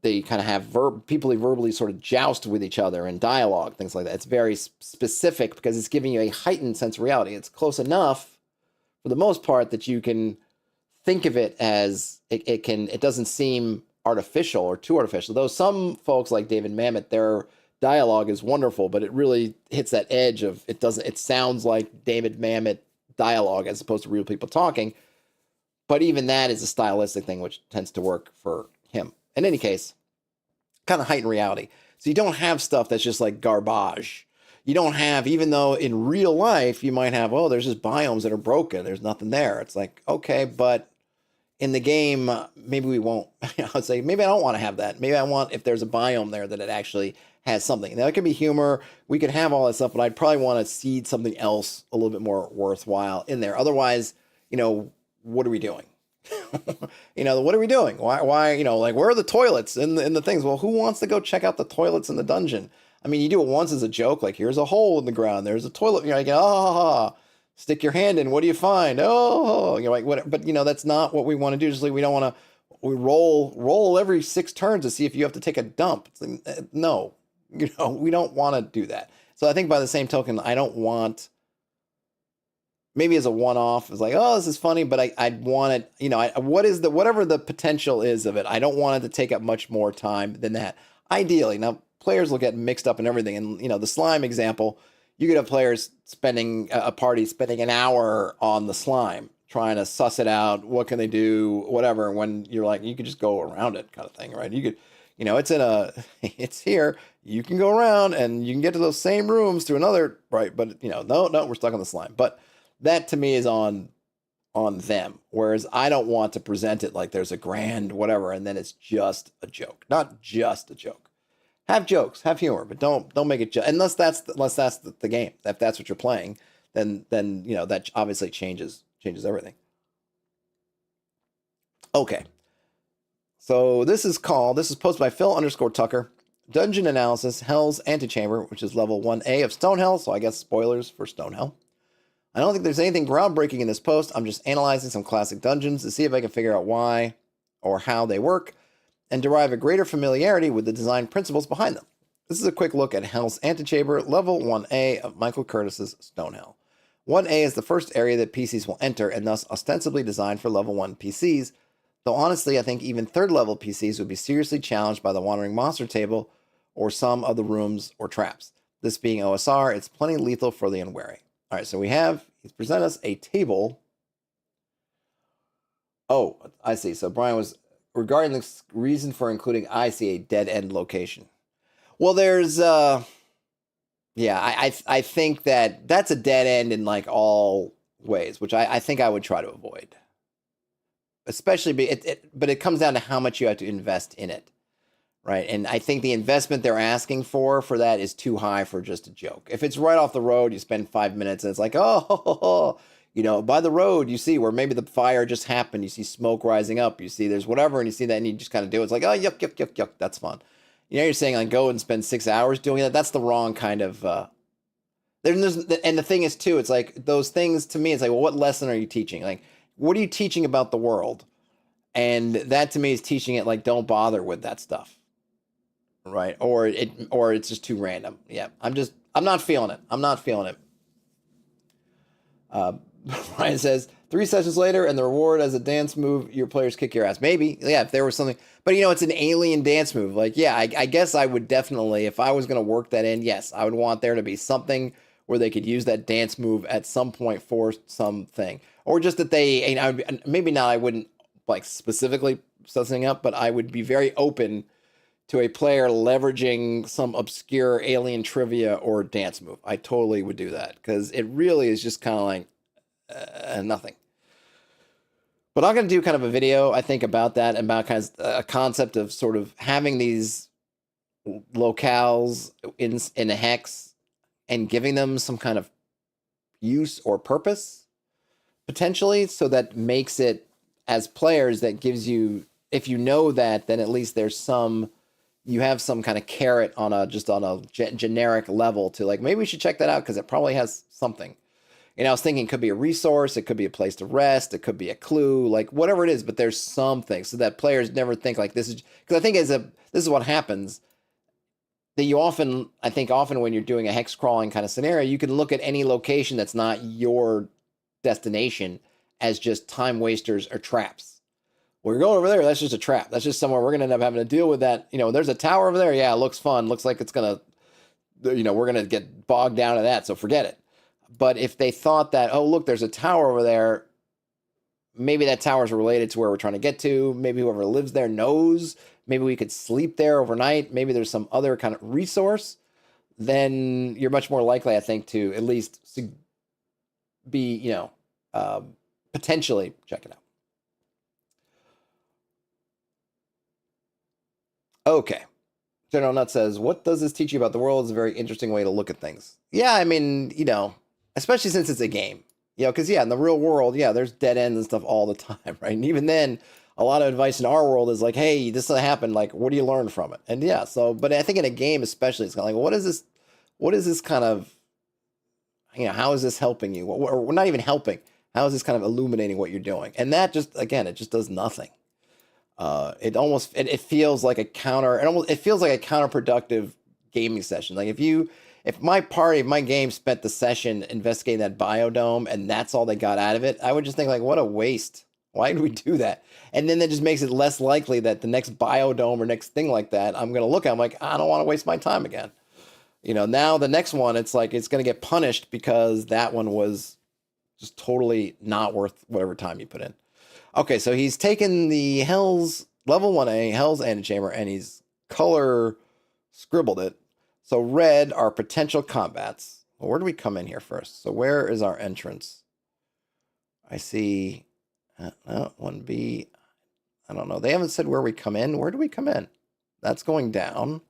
they kind of have people who verbally sort of joust with each other and dialogue, things like that. It's very specific because it's giving you a heightened sense of reality. It's close enough for the most part that you can think of it as it doesn't seem artificial or too artificial. Though some folks like David Mamet, their dialogue is wonderful, but it really hits that edge of it sounds like David Mamet dialogue as opposed to real people talking. But even that is a stylistic thing which tends to work for him. In any case, kind of heightened reality. So you don't have stuff that's just like garbage. You don't have, even though in real life you might have, oh, there's just biomes that are broken. There's nothing there. It's like, okay, but in the game, maybe we won't. I would say, maybe I don't want to have that. Maybe I want, if there's a biome there, that it actually has something. Now, it could be humor. We could have all that stuff, but I'd probably want to seed something else a little bit more worthwhile in there. Otherwise, what are we doing? What are we doing? Why, like, where are the toilets in the things? Well, who wants to go check out the toilets in the dungeon? I mean, you do it once as a joke, like, here's a hole in the ground, there's a toilet, like, stick your hand in, what do you find? Oh, like, what? But, that's not what we want to do. Just like, we don't want to, we roll every 6 turns to see if you have to take a dump. It's like, no, we don't want to do that. So I think by the same token, I don't want, maybe as a one-off, it's like, oh, this is funny, but I'd want it, whatever the potential is of it, I don't want it to take up much more time than that. Ideally, now players will get mixed up in everything, and the slime example, you could have players spending an hour on the slime, trying to suss it out, what can they do, whatever, when you're like, you could just go around it kind of thing, right? You could, it's here, you can go around, and you can get to those same rooms through another, right? But, no, we're stuck on the slime. But that to me is on them. Whereas I don't want to present it like there's a grand whatever, and then it's just a joke. Not just a joke. Have jokes, have humor, but don't make it unless that's the game. If that's what you're playing, then that obviously changes everything. Okay. So this is posted by Phil_Tucker. Dungeon Analysis, Hell's Antechamber, which is level 1A of Stonehell, so I guess spoilers for Stonehell. I don't think there's anything groundbreaking in this post. I'm just analyzing some classic dungeons to see if I can figure out why or how they work and derive a greater familiarity with the design principles behind them. This is a quick look at Hell's Antechamber, level 1A of Michael Curtis's Stonehell. 1A is the first area that PCs will enter and thus ostensibly designed for level 1 PCs, though honestly I think even third level PCs would be seriously challenged by the Wandering Monster table or some of the rooms or traps. This being OSR, it's plenty lethal for the unwary. All right, so he's presented us a table. Oh, I see. So Brian was, regarding the reason for including, I see, a dead end location. Well, there's, I think that's a dead end in like all ways, which I think I would try to avoid. Especially, but it comes down to how much you have to invest in it. Right. And I think the investment they're asking for that is too high for just a joke. If it's right off the road, you spend 5 minutes and it's like, by the road, you see where maybe the fire just happened. You see smoke rising up. You see there's whatever, and you see that and you just kind of do it. It's like, oh, yuck. That's fun. You're saying like go and spend 6 hours doing that. That's the wrong kind of. And the thing is, too, it's like those things to me, it's like, well, what lesson are you teaching? Like, what are you teaching about the world? And that to me is teaching it like, don't bother with that stuff. Right. Or it's just too random. Yeah. I'm not feeling it. Ryan says 3 sessions later and the reward as a dance move, your players kick your ass. Maybe. Yeah. If there was something, but it's an alien dance move. Like, yeah, I guess I would definitely, if I was going to work that in, yes, I would want there to be something where they could use that dance move at some point for something, or just that maybe not, I wouldn't like specifically set something up, but I would be very open to a player leveraging some obscure alien trivia or dance move. I totally would do that because it really is just kind of like nothing. But I'm going to do kind of a video, I think, about that, about kind of a concept of sort of having these locales in a hex and giving them some kind of use or purpose, potentially, so that makes it, as players, that gives you, if you know that, then at least there's you have some kind of carrot on a generic level to like, maybe we should check that out because it probably has something. I was thinking it could be a resource, it could be a place to rest, it could be a clue, like whatever it is, but there's something so that players never think like this is, because I think this is what happens, that you often, I think often when you're doing a hex crawling kind of scenario, you can look at any location that's not your destination as just time wasters or traps. We're going over there, that's just a trap. That's just somewhere we're going to end up having to deal with that. There's a tower over there. Yeah, it looks fun. Looks like it's going to, we're going to get bogged down to that. So forget it. But if they thought that, oh, look, there's a tower over there, maybe that tower is related to where we're trying to get to. Maybe whoever lives there knows. Maybe we could sleep there overnight. Maybe there's some other kind of resource. Then you're much more likely, I think, to at least be, potentially check it out. Okay. General Nut says, what does this teach you about the world? It's a very interesting way to look at things. Yeah, I mean, especially since it's a game. Because, in the real world, there's dead ends and stuff all the time, right? And even then, a lot of advice in our world is like, hey, this happened. Like, what do you learn from it? And but I think in a game especially, it's kind of like, what is this kind of, how is this helping you? Or not even helping. How is this kind of illuminating what you're doing? And that just, again, it just does nothing. It feels like a counterproductive gaming session. Like if my game spent the session investigating that biodome and that's all they got out of it, I would just think like, what a waste. Why did we do that? And then that just makes it less likely that the next biodome or next thing like that, I'm going to look at, I'm like, I don't want to waste my time again. Now the next one, it's like, it's going to get punished because that one was just totally not worth whatever time you put in. Okay, so he's taken the Hell's level 1A, Hell's Antechamber, and he's color scribbled it. So red are potential combats. Well, where do we come in here first? So where is our entrance? I see 1B. I don't know. They haven't said where we come in. Where do we come in? That's going down.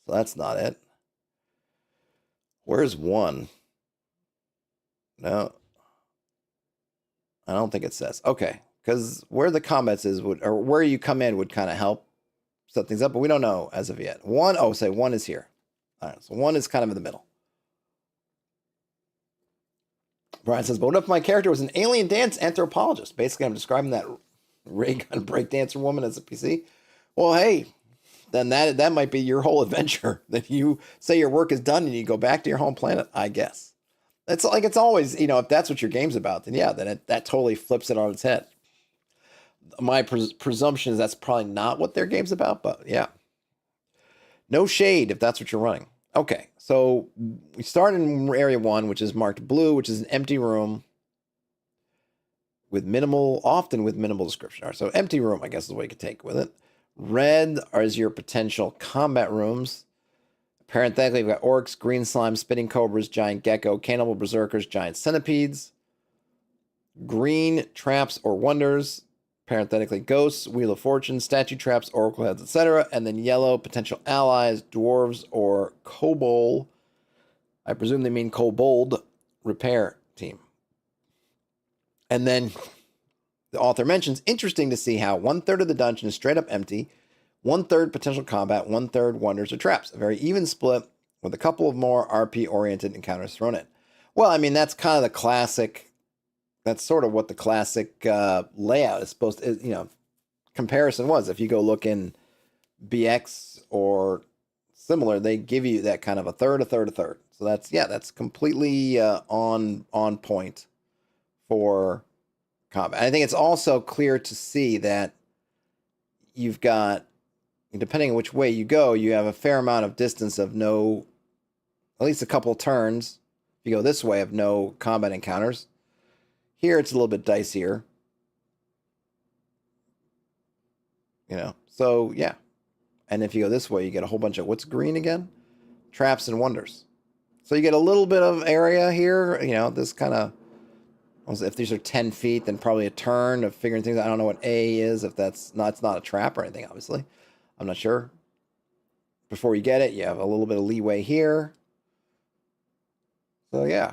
So that's not it. Where's 1? No. I don't think it says. Okay. Because where the combats is or where you come in would kind of help set things up, but we don't know as of yet. 1 is here. All right, so 1 is kind of in the middle. Brian says, but what if my character was an alien dance anthropologist? Basically, I'm describing that ray gun breakdancer woman as a PC. Well, hey, then that might be your whole adventure. That you say your work is done and you go back to your home planet, I guess. It's like it's always, if that's what your game's about, then that totally flips it on its head. My presumption is that's probably not what their game's about, but yeah. No shade if that's what you're running. Okay, so we start in area 1, which is marked blue, which is an empty room often with minimal description. All right, so empty room, I guess is the way you could take with it. Red is your potential combat rooms. Parenthetically, we've got orcs, green slime, spitting cobras, giant gecko, cannibal berserkers, giant centipedes. Green, traps or wonders. Parenthetically, ghosts, wheel of fortune, statue traps, oracle heads, etc. And then yellow, potential allies, dwarves, or kobold. I presume they mean kobold repair team. And then the author mentions, interesting to see how 1/3 of the dungeon is straight up empty, 1/3 potential combat, 1/3 wonders or traps. A very even split with a couple of more RP-oriented encounters thrown in. Well, I mean, that's kind of the classic. That's sort of what the classic layout is supposed to, comparison was. If you go look in BX or similar, they give you that kind of a third. So that's completely on point for combat. I think it's also clear to see that you've got, depending on which way you go, you have a fair amount of distance of no, at least a couple of turns. If you go this way, of no combat encounters. Here, it's a little bit dicier. So yeah. And if you go this way, you get a whole bunch of, what's green again? Traps and wonders. So you get a little bit of area here. This kind of, if these are 10 feet, then probably a turn of figuring things out. I don't know what A is, if it's not a trap or anything, obviously. I'm not sure. Before you get it, you have a little bit of leeway here. So yeah,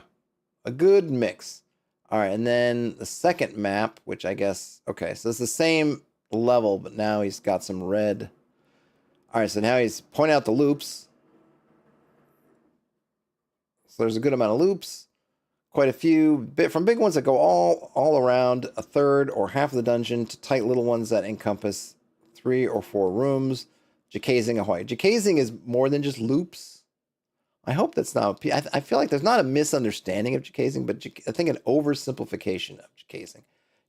a good mix. All right, and then the second map, which I guess, okay, so it's the same level, but now he's got some red. All right, so now he's pointing out the loops. So there's a good amount of loops. quite a few, from big ones that go all around a third or half of the dungeon to tight little ones that encompass 3 or 4 rooms. Jacazing Ahoy. Jacazing is more than just loops. I hope that's not. I feel like there's not a misunderstanding of jacazing, but I think an oversimplification of jacazing.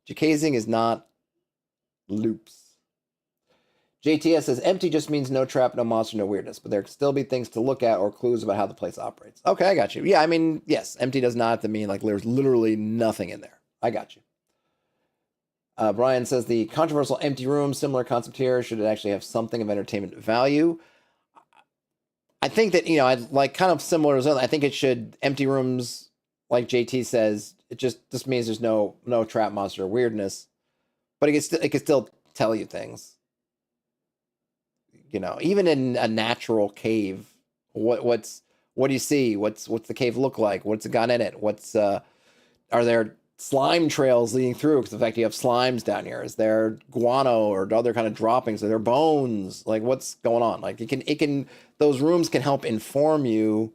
Jacazing is not loops. JTS says empty just means no trap, no monster, no weirdness, but there could still be things to look at or clues about how the place operates. Okay, I got you. Yeah, I mean, yes, empty does not have to mean like there's literally nothing in there. I got you. Brian says the controversial empty room, similar concept here. Should it actually have something of entertainment value? I think that, I like kind of similar as I think it should, empty rooms, like JT says, it just means there's no trap, monster, or weirdness, but it can still tell you things. Even in a natural cave, what do you see? What's the cave look like? What's it got in it? Are there slime trails leading through? Because the fact you have slimes down here, is there guano or other kind of droppings? Are there bones? Like, what's going on? Like, those rooms can help inform you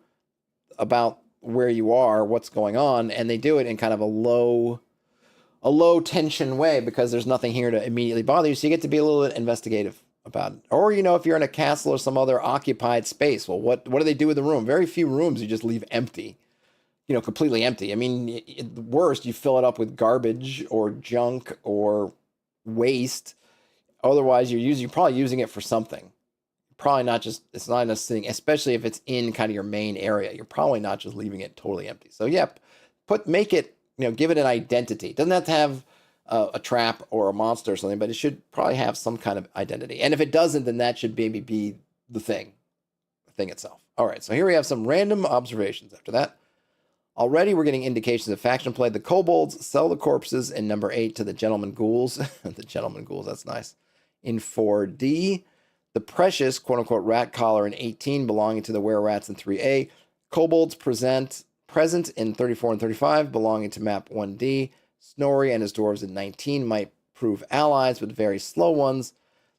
about where you are, what's going on, and they do it in kind of a low tension way because there's nothing here to immediately bother you. So you get to be a little bit investigative about it. Or, if you're in a castle or some other occupied space, well, what do they do with the room? Very few rooms you just leave empty, completely empty. I mean, at the worst, you fill it up with garbage or junk or waste. Otherwise, you're probably using it for something. Probably not just, it's not necessarily, especially if it's in kind of your main area, you're probably not just leaving it totally empty. So yeah, make it, give it an identity. It doesn't have to have a trap or a monster or something, but it should probably have some kind of identity. And if it doesn't, then that should maybe be the thing itself. All right, so here we have some random observations after that. Already we're getting indications of faction play. The kobolds sell the corpses in number 8 to the gentleman ghouls. The gentleman ghouls, that's nice. In 4D, the precious, quote-unquote, rat collar in 18 belonging to the were-rats in 3A. Kobolds present in 34 and 35 belonging to map 1D. Snorri and his dwarves in 19 might prove allies with very slow ones.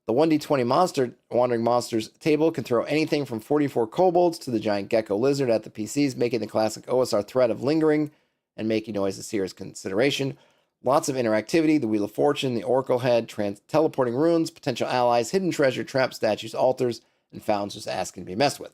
The 1d20 wandering monsters table can throw anything from 44 kobolds to the giant gecko lizard at the PCs, making the classic OSR threat of lingering and making noise a serious consideration. Lots of interactivity, the Wheel of Fortune, the Oracle Head, teleporting runes, potential allies, hidden treasure, trap statues, altars, and fountains just asking to be messed with.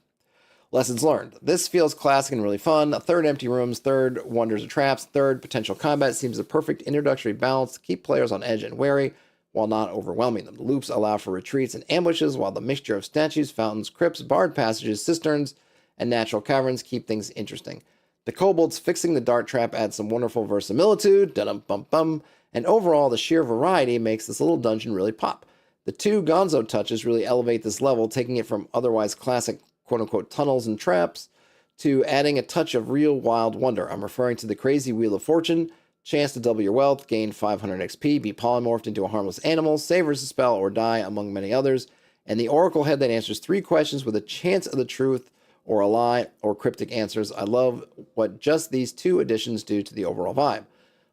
Lessons learned. This feels classic and really fun. A third empty rooms, third wonders of traps, third potential combat seems a perfect introductory balance to keep players on edge and wary while not overwhelming them. The loops allow for retreats and ambushes, while the mixture of statues, fountains, crypts, barred passages, cisterns, and natural caverns keep things interesting. The kobolds fixing the dart trap adds some wonderful verisimilitude, dum-bum-bum, and overall the sheer variety makes this little dungeon really pop. The 2 gonzo touches really elevate this level, taking it from otherwise classic quote-unquote tunnels and traps to adding a touch of real wild wonder. I'm referring to the crazy Wheel of Fortune, chance to double your wealth, gain 500 XP, be polymorphed into a harmless animal, savors a spell, or die, among many others, and the Oracle Head that answers 3 questions with a chance of the truth or a lie or cryptic answers. I love what just these 2 additions do to the overall vibe.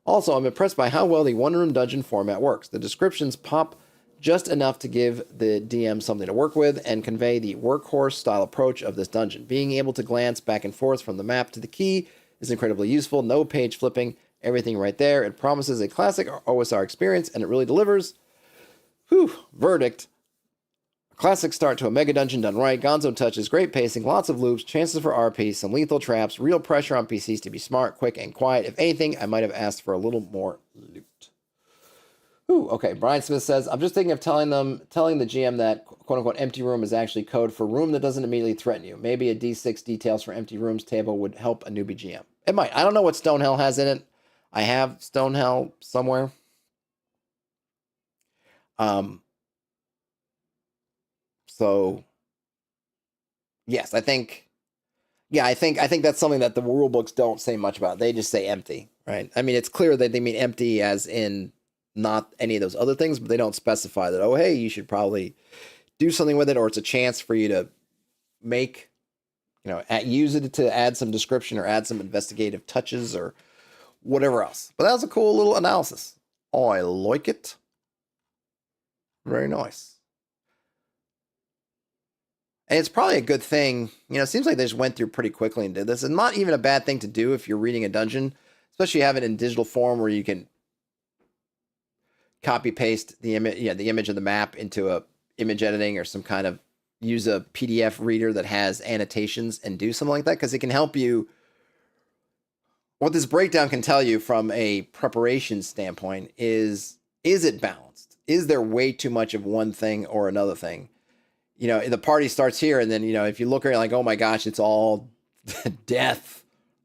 Also, I'm impressed by how well the one-room dungeon format works. The descriptions pop just enough to give the DM something to work with and convey the workhorse-style approach of this dungeon. Being able to glance back and forth from the map to the key is incredibly useful. No page flipping, everything right there. It promises a classic OSR experience, and it really delivers. Whew, verdict. A classic start to a mega dungeon done right. Gonzo touches, great pacing, lots of loops, chances for RP, some lethal traps, real pressure on PCs to be smart, quick, and quiet. If anything, I might have asked for a little more loot. Ooh, okay, Brian Smith says, I'm just thinking of telling the GM that quote-unquote empty room is actually code for room that doesn't immediately threaten you. Maybe a D6 details for empty rooms table would help a newbie GM. It might. I don't know what Stonehell has in it. I have Stonehell somewhere. So yes, I think that's something that the rule books don't say much about. They just say empty, right? I mean, it's clear that they mean empty as in not any of those other things, but they don't specify that, oh, hey, you should probably do something with it, or it's a chance for you to make, use it to add some description or add some investigative touches or whatever else. But that was a cool little analysis. Oh, I like it. Very nice. And it's probably a good thing. It seems like they just went through pretty quickly and did this. It's not even a bad thing to do if you're reading a dungeon. especially have it in digital form where you can copy paste the image, the image of the map into a image editing or some kind of use a PDF reader that has annotations and do something like that, because it can help you. What this breakdown can tell you from a preparation standpoint is it balanced? Is there way too much of one thing or another thing? The party starts here, and then, if you look around like, oh my gosh, it's all death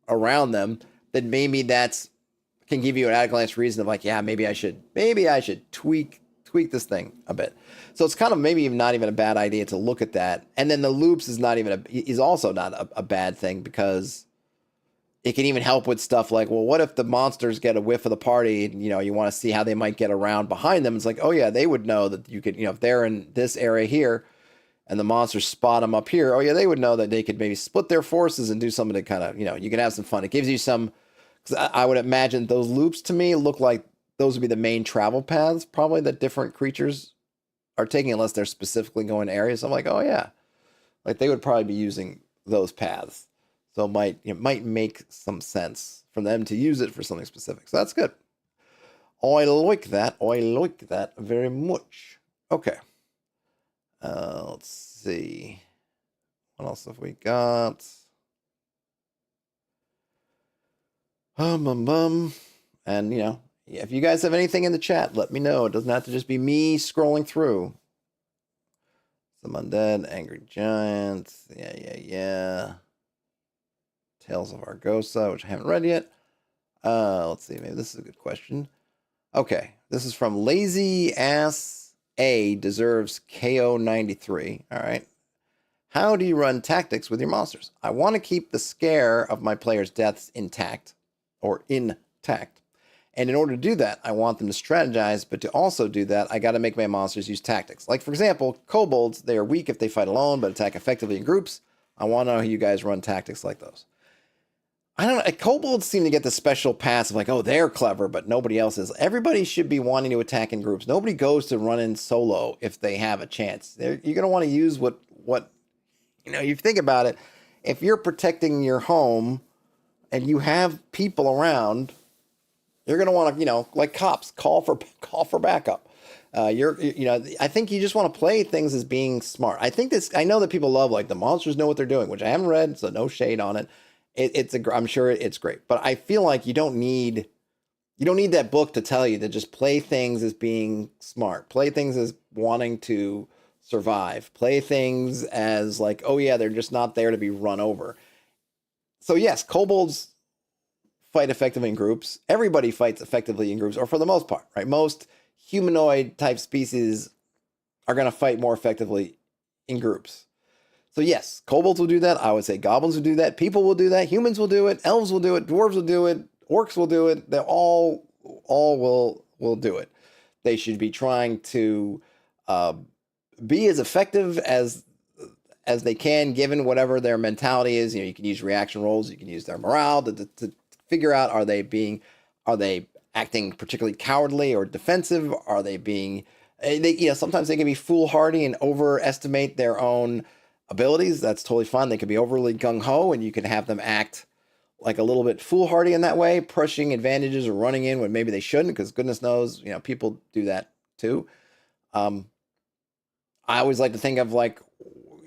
around them, then maybe that's can give you an at-a-glance reason of like, yeah, maybe I should tweak this thing a bit. So it's kind of maybe not even a bad idea to look at that. And then the loops is also not a bad thing, because it can even help with stuff like, well, what if the monsters get a whiff of the party and, you want to see how they might get around behind them. It's like, oh yeah, they would know that you could, if they're in this area here and the monsters spot them up here, oh yeah, they would know that they could maybe split their forces and do something to kind of, you can have some fun. It gives you some, because I would imagine those loops to me look like those would be the main travel paths probably that different creatures are taking, unless they're specifically going to areas. So I'm like, oh yeah, like they would probably be using those paths. So it might make some sense for them to use it for something specific. So that's good. I like that. I like that very much. Okay. Let's see. What else have we got? And, if you guys have anything in the chat, let me know. It doesn't have to just be me scrolling through. Some undead, angry giants. Yeah. Tales of Argosa, which I haven't read yet. Let's see. Maybe this is a good question. Okay. This is from Lazy Ass A Deserves KO 93. All right. How do you run tactics with your monsters? I want to keep the scare of my players' deaths intact. And in order to do that, I want them to strategize, but to also do that, I got to make my monsters use tactics. Like, for example, kobolds, they are weak if they fight alone, but attack effectively in groups. I want to know how you guys run tactics like those. I don't know. Kobolds seem to get the special pass of like, oh, they're clever, but nobody else is. Everybody should be wanting to attack in groups. Nobody goes to run in solo if they have a chance. You're going to want to use what you think about it. If you're protecting your home and you have people around, you're going to want to, like cops, call for backup. I think you just want to play things as being smart. I know that people love like the monsters know what they're doing, which I haven't read, so no shade on it. I'm sure it's great, but I feel like you don't need that book to tell you to just play things as being smart, play things as wanting to survive, play things as like, oh yeah, they're just not there to be run over. So yes, kobolds fight effectively in groups. Everybody fights effectively in groups, or for the most part, right? Most humanoid type species are going to fight more effectively in groups. So yes, kobolds will do that. I would say goblins will do that. People will do that. Humans will do it. Elves will do it. Dwarves will do it. Orcs will do it. They all will do it. They should be trying to be as effective as they can, given whatever their mentality is. You can use reaction rolls. You can use their morale to figure out, are they acting particularly cowardly or defensive? Are they being, sometimes they can be foolhardy and overestimate their own abilities. That's totally fine. They could be overly gung-ho, and you can have them act like a little bit foolhardy in that way, pushing advantages or running in when maybe they shouldn't, because goodness knows, people do that too. I always like to think of like,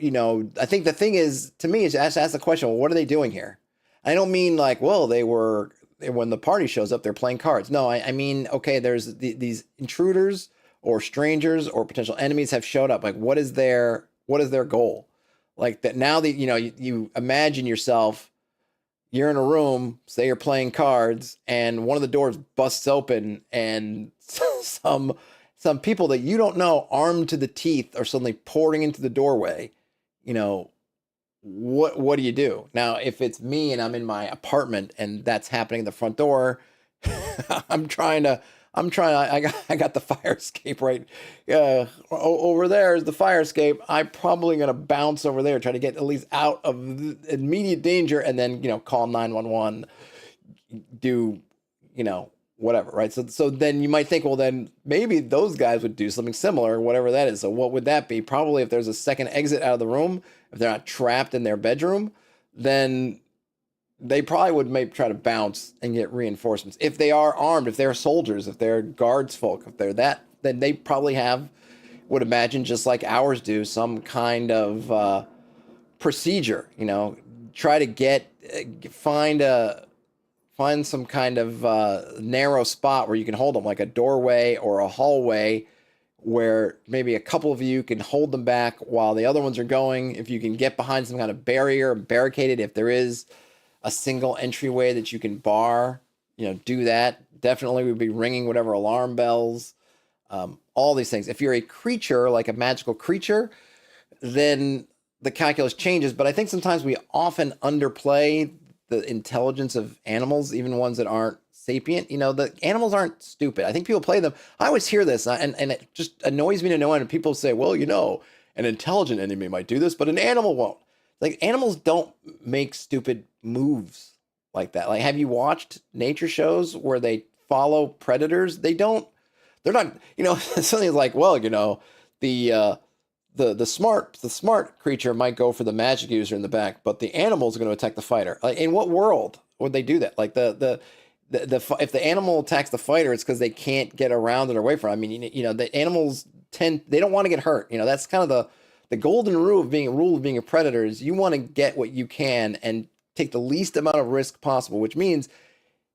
I think the thing is, to me, is to ask the question, well, what are they doing here? I don't mean like, well, when the party shows up, they're playing cards. No, I mean, okay, there's these intruders or strangers or potential enemies have showed up. Like, what is their goal? Like that now that, you imagine yourself, you're in a room, say you're playing cards, and one of the doors busts open and some people that you don't know, armed to the teeth, are suddenly pouring into the doorway. What do you do? Now, if it's me and I'm in my apartment and that's happening at the front door, I got the fire escape right over there is the fire escape. I'm probably going to bounce over there, try to get at least out of immediate danger, and then, call 911, do, whatever, right? So then you might think, well, then maybe those guys would do something similar, whatever that is. So what would that be? Probably if there's a second exit out of the room, if they're not trapped in their bedroom, then they probably would maybe try to bounce and get reinforcements. If they are armed, if they're soldiers, if they're guards folk, if they're that, then they probably have, would imagine, just like ours do, some kind of procedure. Try to find some kind of narrow spot where you can hold them, like a doorway or a hallway, where maybe a couple of you can hold them back while the other ones are going. If you can get behind some kind of barrier, barricade it. If there is a single entryway that you can bar, do that. Definitely would be ringing whatever alarm bells, all these things. If you're a creature, like a magical creature, then the calculus changes. But I think sometimes we often underplay the intelligence of animals, even ones that aren't sapient. The animals aren't stupid. I think people play them. I always hear this, and it just annoys me to no end. And people say, well, an intelligent enemy might do this, but an animal won't. Like, animals don't make stupid moves like that. Like, have you watched nature shows where they follow predators? They're not, something's like, well, the smart creature might go for the magic user in the back, but the animal's going to attack the fighter. Like, in what world would they do that? Like, if the animal attacks the fighter, it's because they can't get around it or away from it. I mean, the animals they don't want to get hurt. That's kind of the golden rule of being a predator is you want to get what you can and take the least amount of risk possible, which means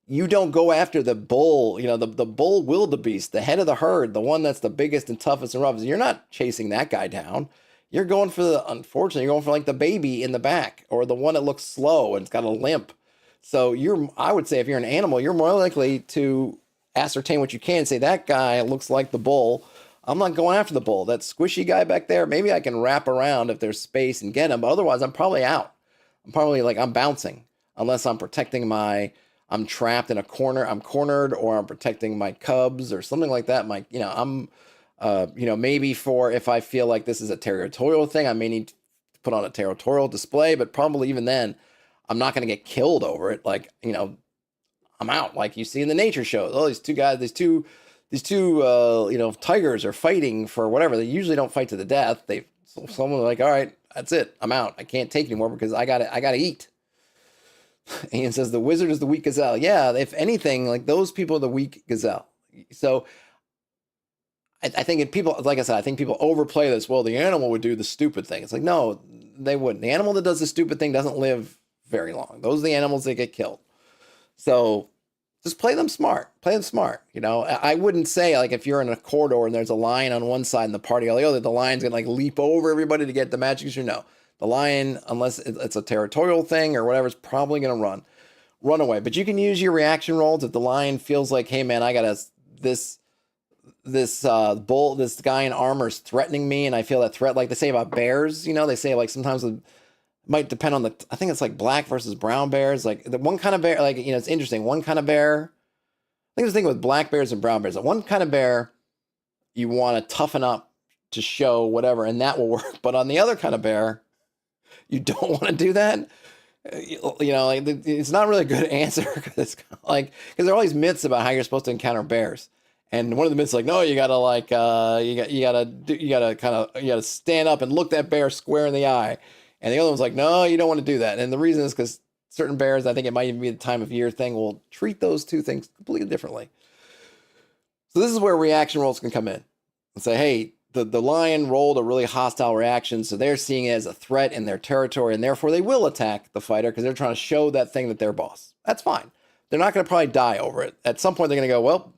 you don't go after the bull, the bull wildebeest, the head of the herd, the one that's the biggest and toughest and roughest. You're not chasing that guy down. You're going unfortunately, you're going for like the baby in the back or the one that looks slow and it's got a limp. So I would say if you're an animal, you're more likely to ascertain what you can and say, that guy looks like the bull. I'm not going after the bull. That squishy guy back there, maybe I can wrap around if there's space and get him, but otherwise I'm probably out. I'm probably I'm bouncing unless I'm protecting I'm trapped in a corner, I'm cornered, or I'm protecting my cubs or something like that. Maybe if I feel like this is a territorial thing, I may need to put on a territorial display, but probably even then, I'm not going to get killed over it. I'm out. Like you see in the nature shows, these two guys, these two tigers are fighting for whatever. They usually don't fight to the death. Someone's like, all right, that's it. I'm out. I can't take anymore because I got to eat. Ian says the wizard is the weak gazelle. Yeah, if anything, like those people are the weak gazelle. So I think people, like I said, I think people overplay this. Well, the animal would do the stupid thing. It's like, no, they wouldn't. The animal that does the stupid thing doesn't live very long. Those are the animals that get killed. So just play them smart. Play them smart. I wouldn't say like if you're in a corridor and there's a lion on one side and the party, the lion's gonna leap over everybody to get the magic user. No. The lion, unless it's a territorial thing or whatever, is probably going to run away. But you can use your reaction rolls if the lion feels like, hey man, I got this guy in armor is threatening me, and I feel that threat. Like they say about bears, they say like sometimes it might depend on I think it's like black versus brown bears. Like the one kind of bear, it's interesting. One kind of bear, I think the thing with black bears and brown bears. Like one kind of bear, you want to toughen up to show whatever, and that will work. But on the other kind of bear, you don't want to do that. It's not really a good answer because there are all these myths about how you're supposed to encounter bears, and one of the myths no, you gotta stand up and look that bear square in the eye, and the other one's like, no, you don't want to do that, and the reason is because certain bears, I think it might even be the time of year thing, will treat those two things completely differently. So this is where reaction rolls can come in and say, hey, the lion rolled a really hostile reaction, so they're seeing it as a threat in their territory, and therefore they will attack the fighter because they're trying to show that thing that they're boss. That's fine. They're not going to probably die over it. At some point, they're going to go, well,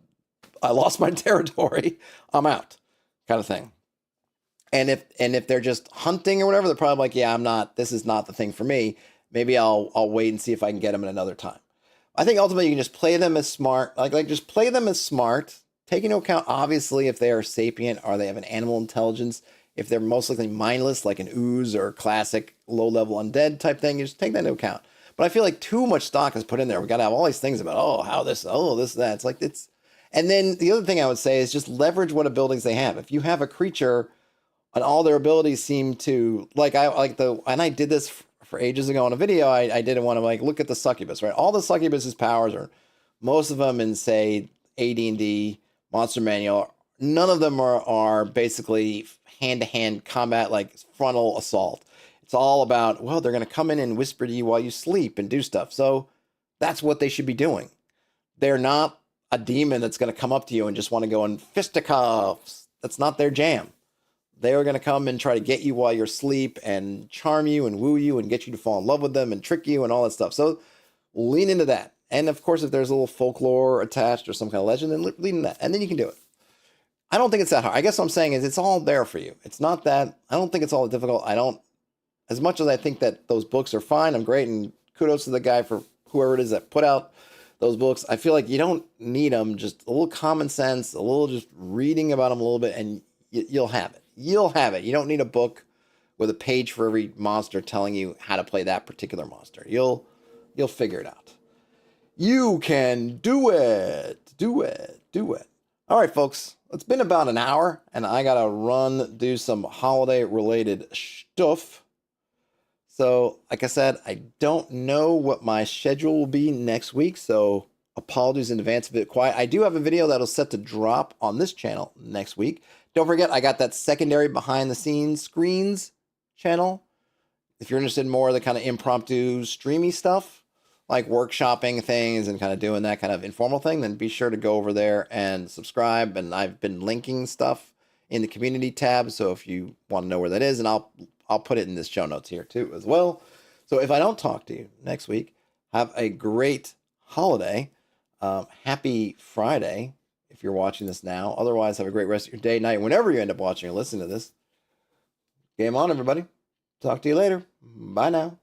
I lost my territory. I'm out, kind of thing. And if they're just hunting or whatever, they're probably like, yeah, this is not the thing for me. Maybe I'll wait and see if I can get them at another time. I think ultimately you can just play them as smart, just play them as smart. Take into account, obviously, if they are sapient or they have an animal intelligence. If they're most likely mindless, like an ooze or classic low-level undead type thing, you just take that into account. But I feel like too much stock is put in there. We got to have all these things about, that. And then the other thing I would say is just leverage what abilities they have. If you have a creature and all their abilities seem to, and I did this for ages ago on a video, I did want to look at the succubus, right? All the succubus's powers are, most of them in, say, AD&D, Monster Manual, none of them are basically hand-to-hand combat, like frontal assault. It's all about, well, they're going to come in and whisper to you while you sleep and do stuff. So that's what they should be doing. They're not a demon that's going to come up to you and just want to go in fisticuffs. That's not their jam. They are going to come and try to get you while you're asleep and charm you and woo you and get you to fall in love with them and trick you and all that stuff. So lean into that. And of course, if there's a little folklore attached or some kind of legend, then lean into that. And then you can do it. I don't think it's that hard. I guess what I'm saying is it's all there for you. It's not that, I don't think it's all difficult. As much as I think that those books are fine, I'm great. And kudos to the guy for whoever it is that put out those books. I feel like you don't need them. Just a little common sense, a little just reading about them a little bit, and you'll have it. You'll have it. You don't need a book with a page for every monster telling you how to play that particular monster. You'll figure it out. You can do it. Do it. Do it. All right, folks. It's been about an hour, and I got to do some holiday-related stuff. So, like I said, I don't know what my schedule will be next week, so apologies in advance if it's quiet. I do have a video that'll set to drop on this channel next week. Don't forget, I got that secondary behind-the-scenes screens channel. If you're interested in more of the kind of impromptu, streamy stuff, like workshopping things and kind of doing that kind of informal thing, then be sure to go over there and subscribe. And I've been linking stuff in the community tab, so if you want to know where that is, and I'll put it in this show notes here too as well. So if I don't talk to you next week, have a great holiday. Happy Friday if you're watching this now. Otherwise, have a great rest of your day, night, whenever you end up watching or listening to this. Game on, everybody. Talk to you later. Bye now.